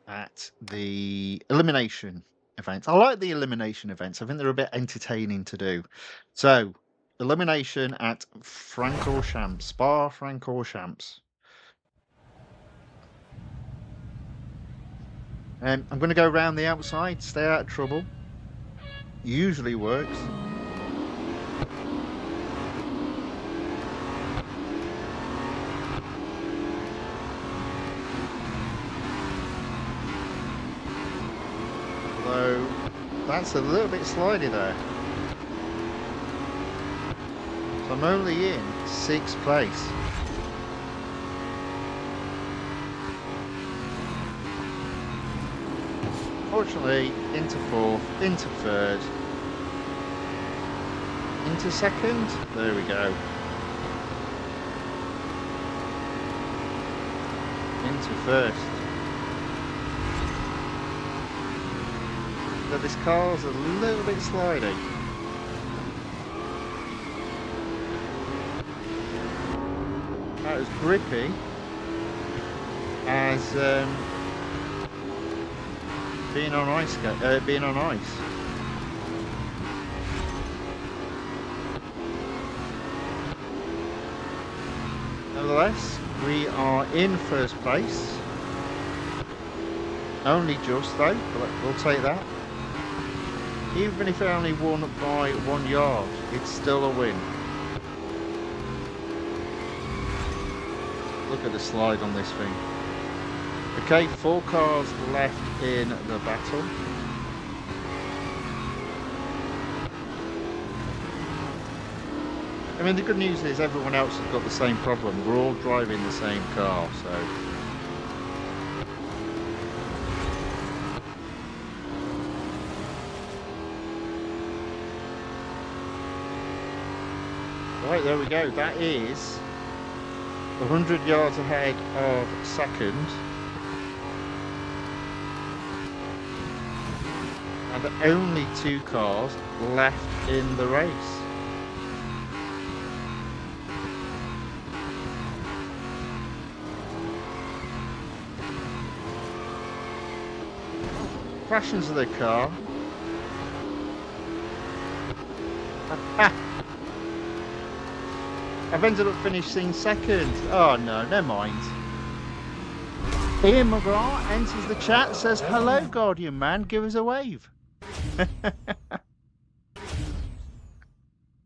at the elimination events. I like the elimination events. I think they're a bit entertaining to do. So, elimination at Francorchamps, Spa-Francorchamps. I'm going to go around the outside, stay out of trouble. Usually works. Although that's a little bit slidey there. So I'm only in 6th place. Fortunately, into 4th, into 3rd, into 2nd. There we go. Into 1st. So this car's a little bit slidey. Not as grippy as being on ice. Nevertheless, we are in 1st place. Only just though, but we'll take that. Even if I only won by 1 yard, it's still a win. Look at the slide on this thing. Okay, 4 cars left in the battle. I mean, the good news is everyone else has got the same problem. We're all driving the same car, so... Right, there we go. That is 100 yards ahead of 2nd. and only 2 cars left in the race. Crash into the car. I've ended up finishing second. Oh no, never mind. Ian McGraw enters the chat, says, "Hello, Guardian Man, give us a wave."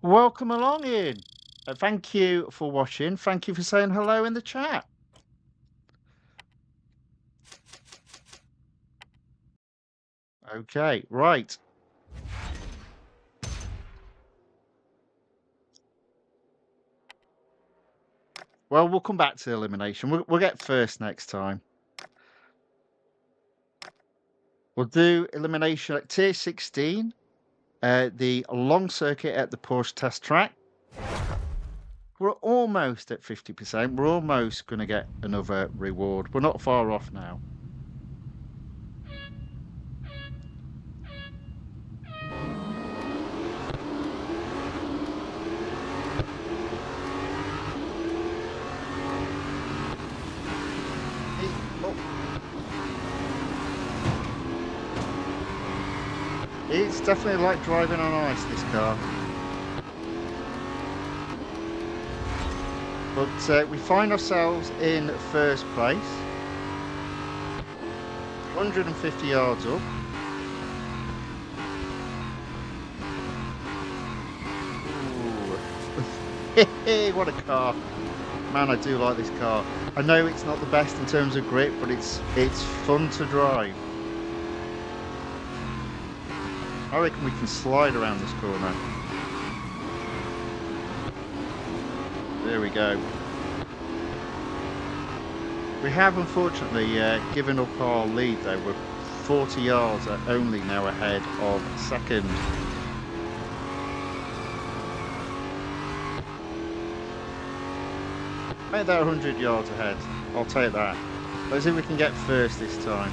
Welcome along, Ian. Thank you for watching. Thank you for saying hello in the chat. Okay, right. Well, we'll come back to elimination. We'll get first next time. We'll do elimination at tier 16, the long circuit at the Porsche test track. We're almost at 50%. We're almost going to get another reward. We're not far off now. It's definitely like driving on ice, this car. But we find ourselves in first place. 150 yards up. Ooh. What a car. Man, I do like this car. I know it's not the best in terms of grip, but it's fun to drive. I reckon we can slide around this corner. There we go. We have unfortunately given up our lead though. We're 40 yards only now ahead of second. Make that 100 yards ahead. I'll take that. Let's see if we can get first this time.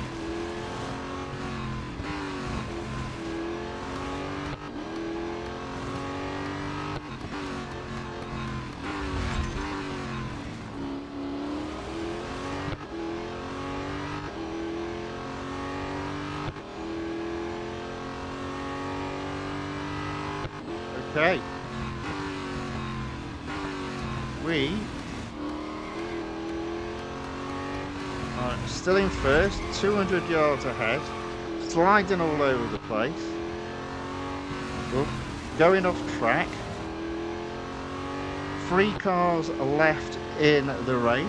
Okay. We are still in first, 200 yards ahead, sliding all over the place. Ooh, going off track. 3 cars left in the race.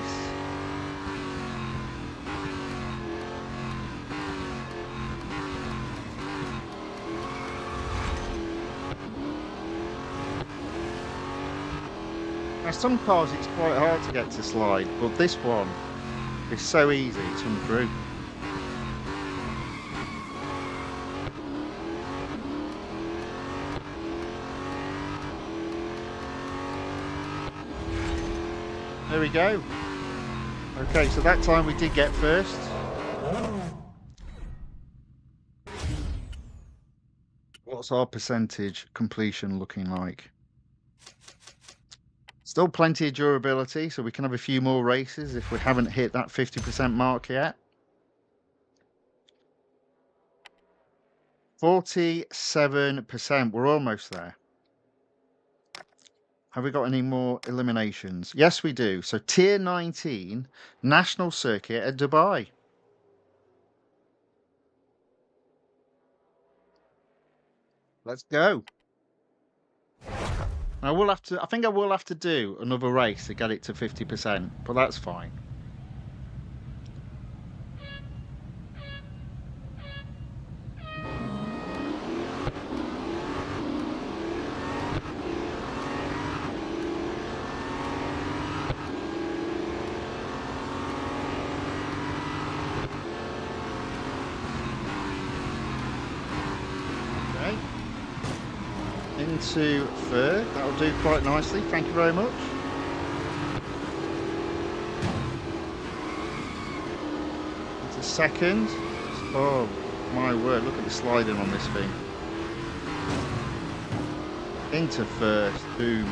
Now some cars it's quite hard to get to slide, but this one is so easy, it's untrue. There we go. Okay, so that time we did get first. What's our percentage completion looking like? Still plenty of durability, so we can have a few more races if we haven't hit that 50% mark yet. 47%, we're almost there. Have we got any more eliminations? Yes, we do. So tier 19, national circuit at Dubai. Let's go. I think I will have to do another race to get it to 50%, but that's fine. Into third, that'll do quite nicely, thank you very much. Into second, oh, My word, look at the sliding on this thing. Into first, boom.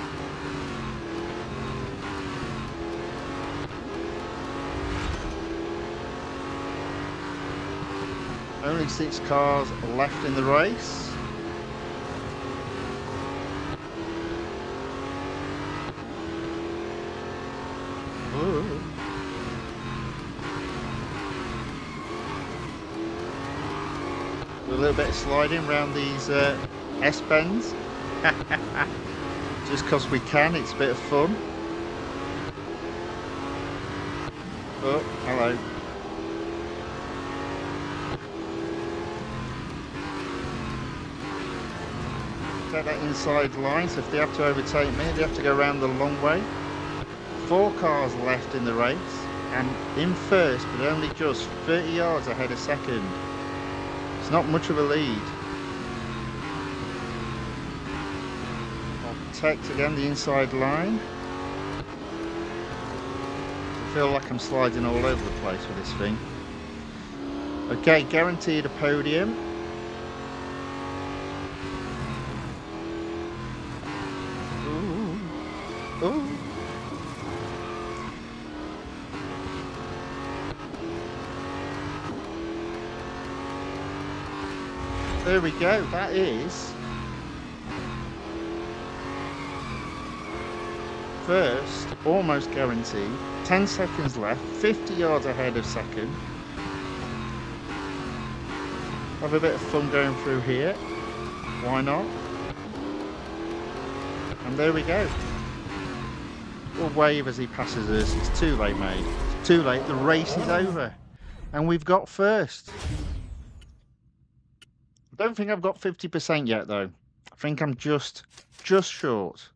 Only 6 cars left in the race. Ooh. A little bit of sliding around these S-bends. Just because we can, it's a bit of fun. Oh, hello. Take that inside line, so if they have to overtake me, they have to go around the long way. 4 cars left in the race, and in first, but only just 30 yards ahead of second. It's not much of a lead. I'll protect again the inside line. I feel like I'm sliding all over the place with this thing. Okay, guaranteed a podium. Ooh. Ooh. There we go, that is first, almost guaranteed. 10 seconds left, 50 yards ahead of second. Have a bit of fun going through here. Why not? And there we go. We'll wave as he passes us. It's too late, mate. It's too late. The race is over. And we've got first. I don't think I've got 50% yet, though. I think I'm just short.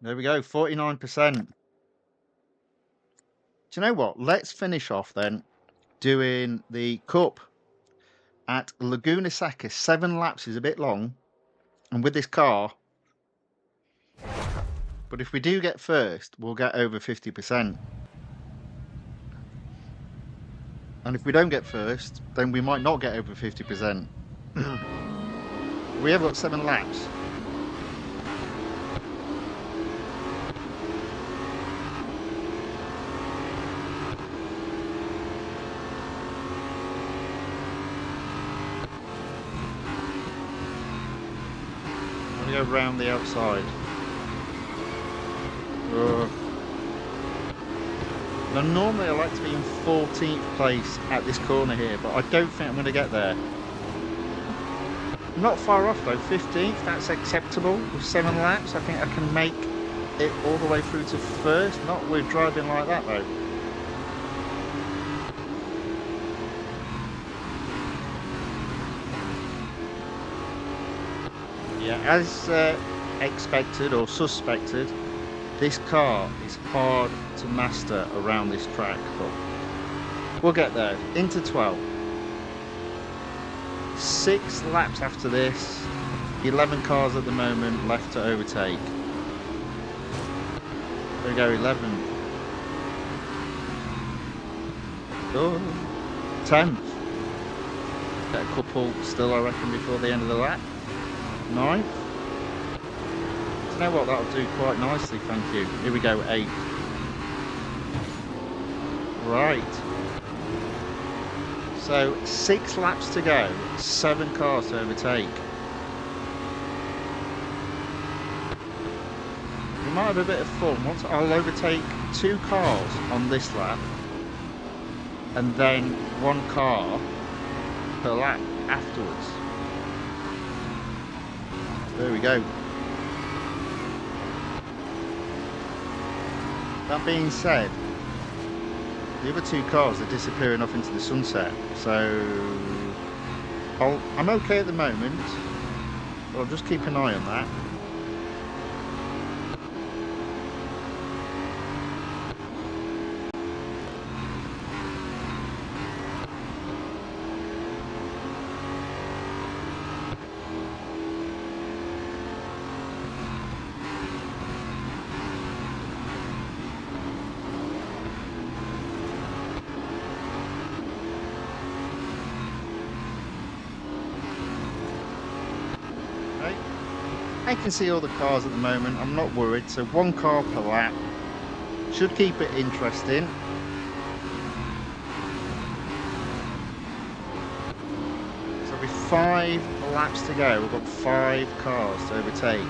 There we go, 49%. Do you know what? Let's finish off then doing the Coupe at Laguna Seca. 7 laps is a bit long, and with this car, but if we do get first, we'll get over 50%. And if we don't get first, then we might not get over 50%. We have got 7 laps. I'm going to go round the outside. Now normally I like to be in 14th place at this corner here, but I don't think I'm going to get there. I'm not far off though, 15th, that's acceptable with 7 laps. I think I can make it all the way through to first, not with driving like that though. Yeah, as expected or suspected, this car is hard to master around this track, but we'll get there. Into 12. 6 laps after this. 11 cars at the moment left to overtake. There we go, 11. Oh, 10th. Get a couple still, I reckon, before the end of the lap. 9th. You know what, that'll do quite nicely, thank you. Here we go, 8th. Right. So 6 laps to go, 7 cars to overtake. We might have a bit of fun. Once I'll overtake 2 cars on this lap, and then 1 car per lap afterwards. There we go. That being said, the other 2 cars are disappearing off into the sunset, so I'm okay at the moment, but I'll just keep an eye on that. I can see all the cars at the moment. I'm not worried. So 1 car per lap should keep it interesting. So with 5 laps to go, we've got 5 cars to overtake.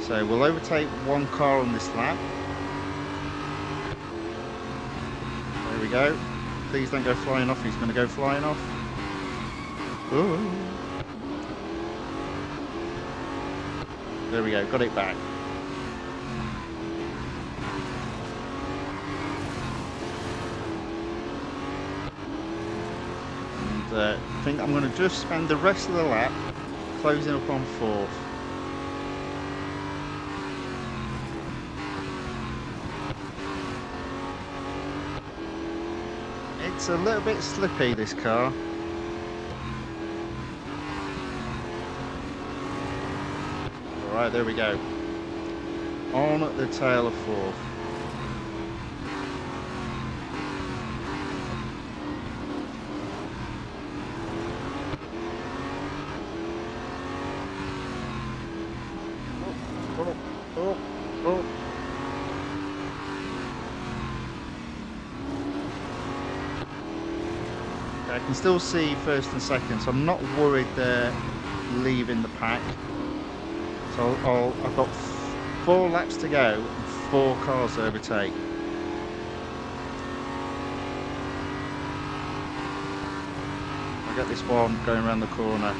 So we'll overtake 1 car on this lap. There we go. Please don't go flying off. He's going to go flying off. Ooh. There we go. Got it back. And I think I'm going to just spend the rest of the lap closing up on 4th. It's a little bit slippy, this car. Alright, there we go. On at the tail of 4th. Oh. I can still see 1st and 2nd, so I'm not worried they're leaving the pack. So I've got 4 laps to go and 4 cars to overtake. I get this one going around the corner.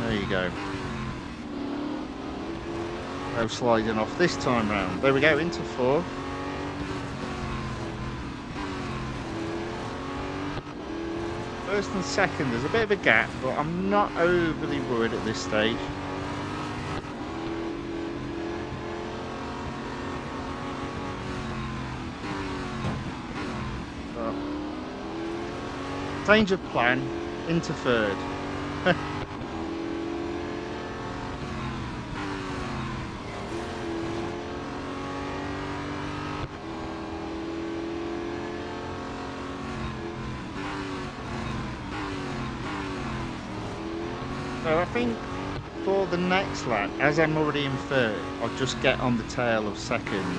There you go. No sliding off this time round. There we go, into 4th. First and 2nd, there's a bit of a gap, but I'm not overly worried at this stage. Change of plan, into 3rd. So I think for the next lap, as I'm already in 3rd, I'll just get on the tail of 2nd.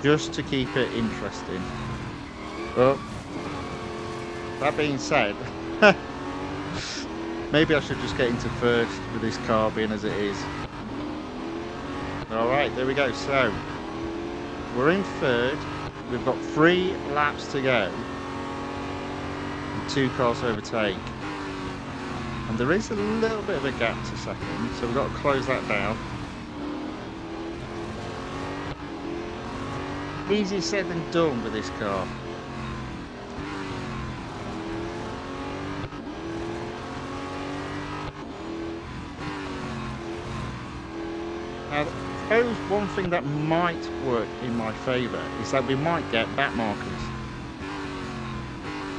Just to keep it interesting. Well, that being said, maybe I should just get into 1st with this car being as it is. Alright, there we go. So, we're in 3rd. We've got 3 laps to go. And 2 cars to overtake. And there is a little bit of a gap to 2nd, so we've got to close that down. Easier said than done with this car. Now, I suppose one thing that might work in my favour is that we might get back markers.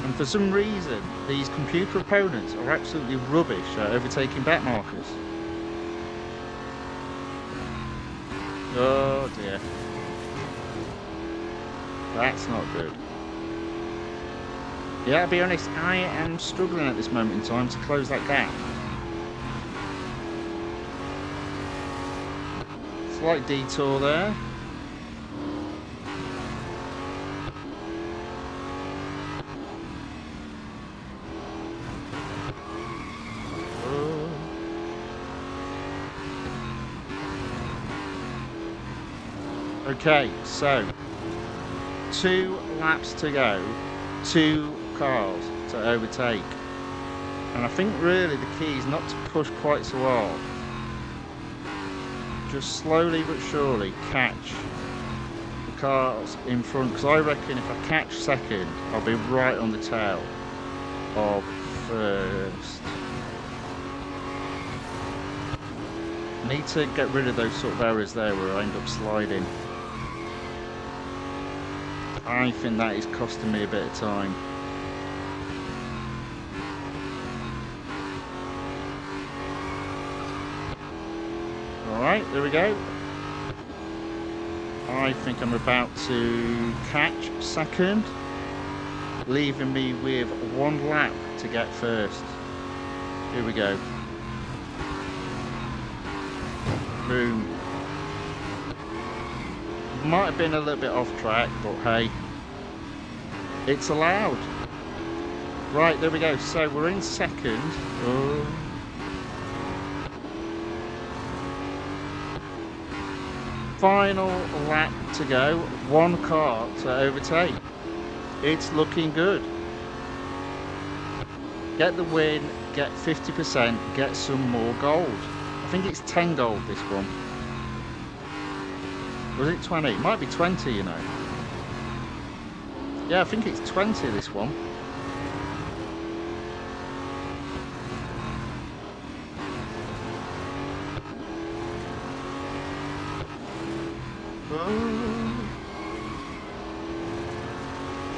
And for some reason, these computer opponents are absolutely rubbish at overtaking back markers. Oh dear. That's not good. Yeah, I'll be honest, I am struggling at this moment in time to close that gap. Slight detour there. Okay, so 2 laps to go, 2 cars to overtake. And I think really the key is not to push quite so hard. Just slowly but surely catch the cars in front, because I reckon if I catch 2nd, I'll be right on the tail of 1st. I need to get rid of those sort of errors there where I end up sliding. I think that is costing me a bit of time. Alright, there we go. I think I'm about to catch 2nd, leaving me with 1 lap to get 1st. Here we go. Boom. Might have been a little bit off track, but hey, it's allowed. Right, there we go. So we're in second. Oh. Final lap to go. One car to overtake. It's looking good. Get the win, get 50%, get some more gold. I think it's 10 gold this one. Was it 20? It might be 20, you know. Yeah, I think it's 20 this one.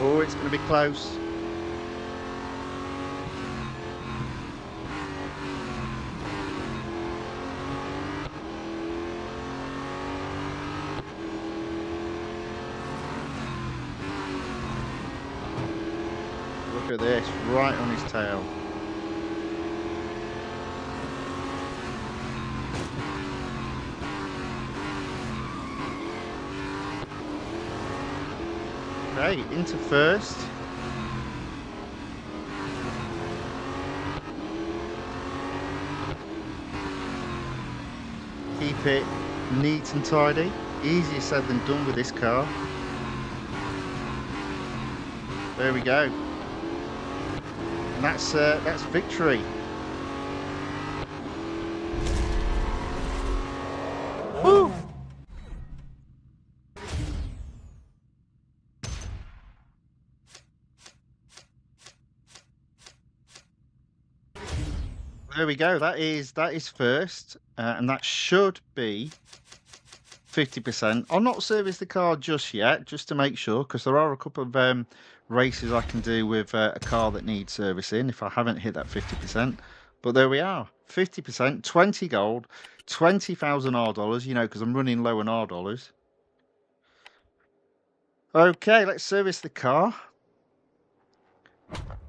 Oh, it's going to be close. Look at this, right on his tail. Okay, into first. Keep it neat and tidy. Easier said than done with this car. There we go. And that's victory. Woo! There we go. That is first, and that should be 50%. I'll not service the car just yet, just to make sure, because there are a couple of races I can do with a car that needs servicing if I haven't hit that 50%. But there we are, 50%, 20 gold, 20,000 R dollars. You know, because I'm running low on R dollars. Okay, let's service the car.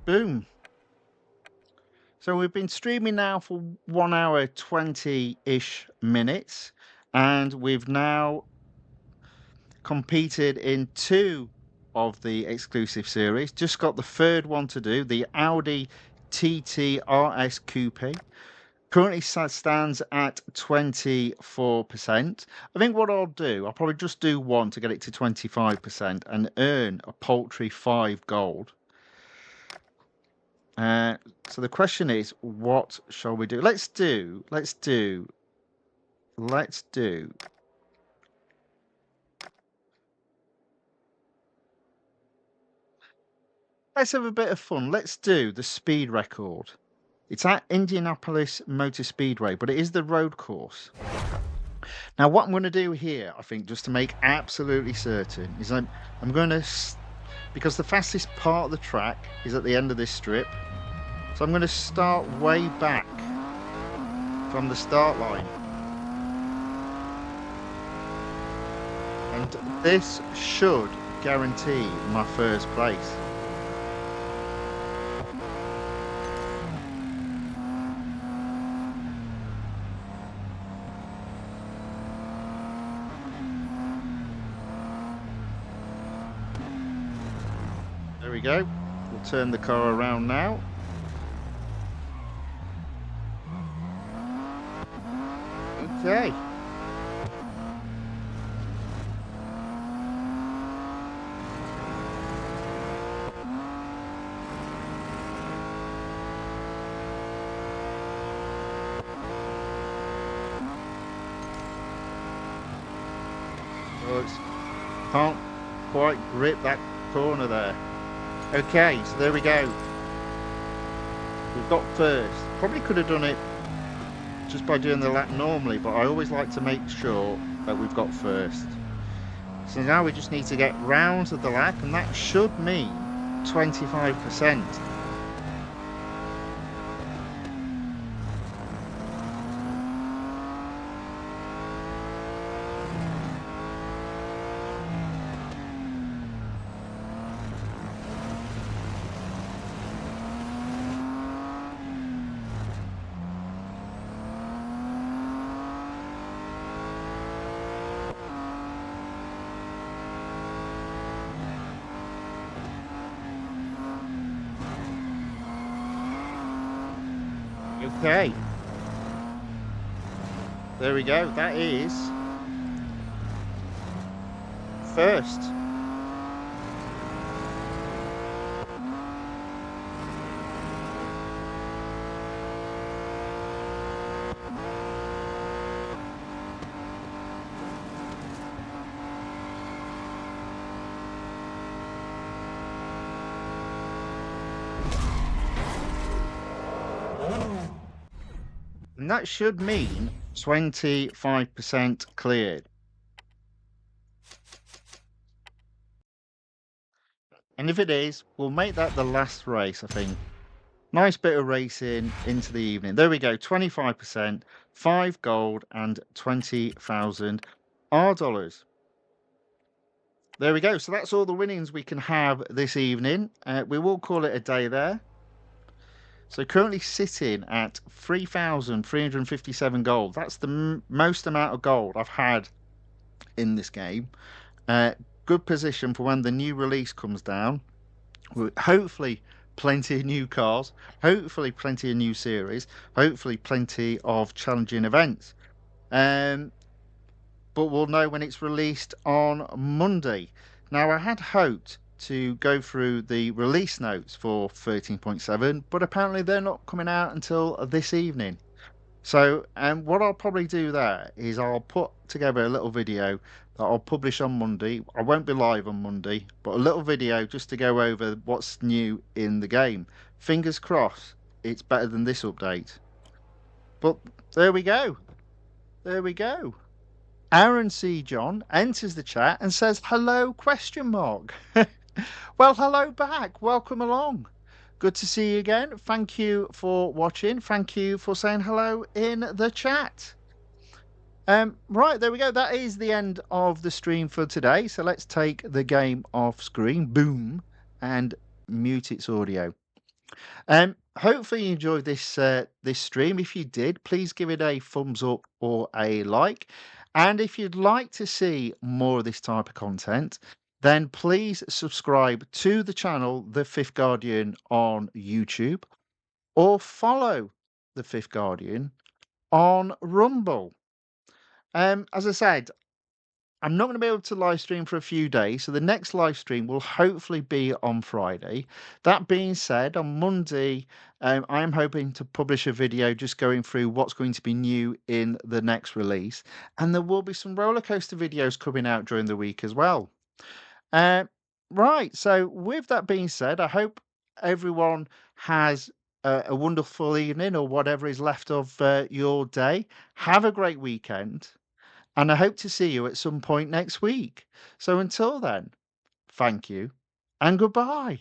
Boom. So we've been streaming now for 1 hour 20-ish minutes, and we've now competed in 2 of the exclusive series. Just got the third one to do, the Audi TT RS Coupe. Currently stands at 24%. I think what I'll do, I'll probably just do one to get it to 25% and earn a paltry 5 gold. So the question is, what shall we do? Let's do. Let's have a bit of fun. Let's do the speed record. It's at Indianapolis Motor Speedway, but it is the road course. Now, what I'm going to do here, I think, just to make absolutely certain, is I'm going to, because the fastest part of the track is at the end of this strip, so I'm going to start way back from the start line. And this should guarantee my first place. There we go. We'll turn the car around now. Okay. Oh, can't quite grip that corner there. Okay, so there we go. We've got first. Probably could have done it just by doing the lap normally, but I always like to make sure that we've got first. So now we just need to get round to the lap, and that should mean 25%. Okay. There we go. That is first. And that should mean 25% cleared. And if it is, we'll make that the last race, I think. Nice bit of racing into the evening. There we go, 25%, 5 gold and 20,000 R dollars. There we go. So that's all the winnings we can have this evening. We will call it a day there. So currently sitting at 3,357 gold. That's the most amount of gold I've had in this game. Good position for when the new release comes down. Hopefully plenty of new cars, hopefully plenty of new series, hopefully plenty of challenging events. But we'll know when it's released on Monday. Now, I had hoped to go through the release notes for 13.7, but apparently they're not coming out until this evening. So, what I'll probably do there is I'll put together a little video that I'll publish on Monday. I won't be live on Monday, but a little video just to go over what's new in the game. Fingers crossed, it's better than this update. But there we go. There we go. Aaron C. John enters the chat and says, hello, question mark. Well, hello back. Welcome along. Good to see you again. Thank you for watching. Thank you for saying hello in the chat. Right, there we go. That is the end of the stream for today. So let's take the game off screen. Boom. And mute its audio. Hopefully you enjoyed this this stream. If you did, please give it a thumbs up or a like. And if you'd like to see more of this type of content, then please subscribe to the channel, The Fifth Guardian, on YouTube, or follow The Fifth Guardian on Rumble. As I said, I'm not going to be able to live stream for a few days, so the next live stream will hopefully be on Friday. That being said, on Monday, I am hoping to publish a video just going through what's going to be new in the next release, and there will be some roller coaster videos coming out during the week as well. Right, so with that being said, I hope everyone has a wonderful evening or whatever is left of your day. Have a great weekend. And I hope to see you at some point next week. So until then, thank you and goodbye.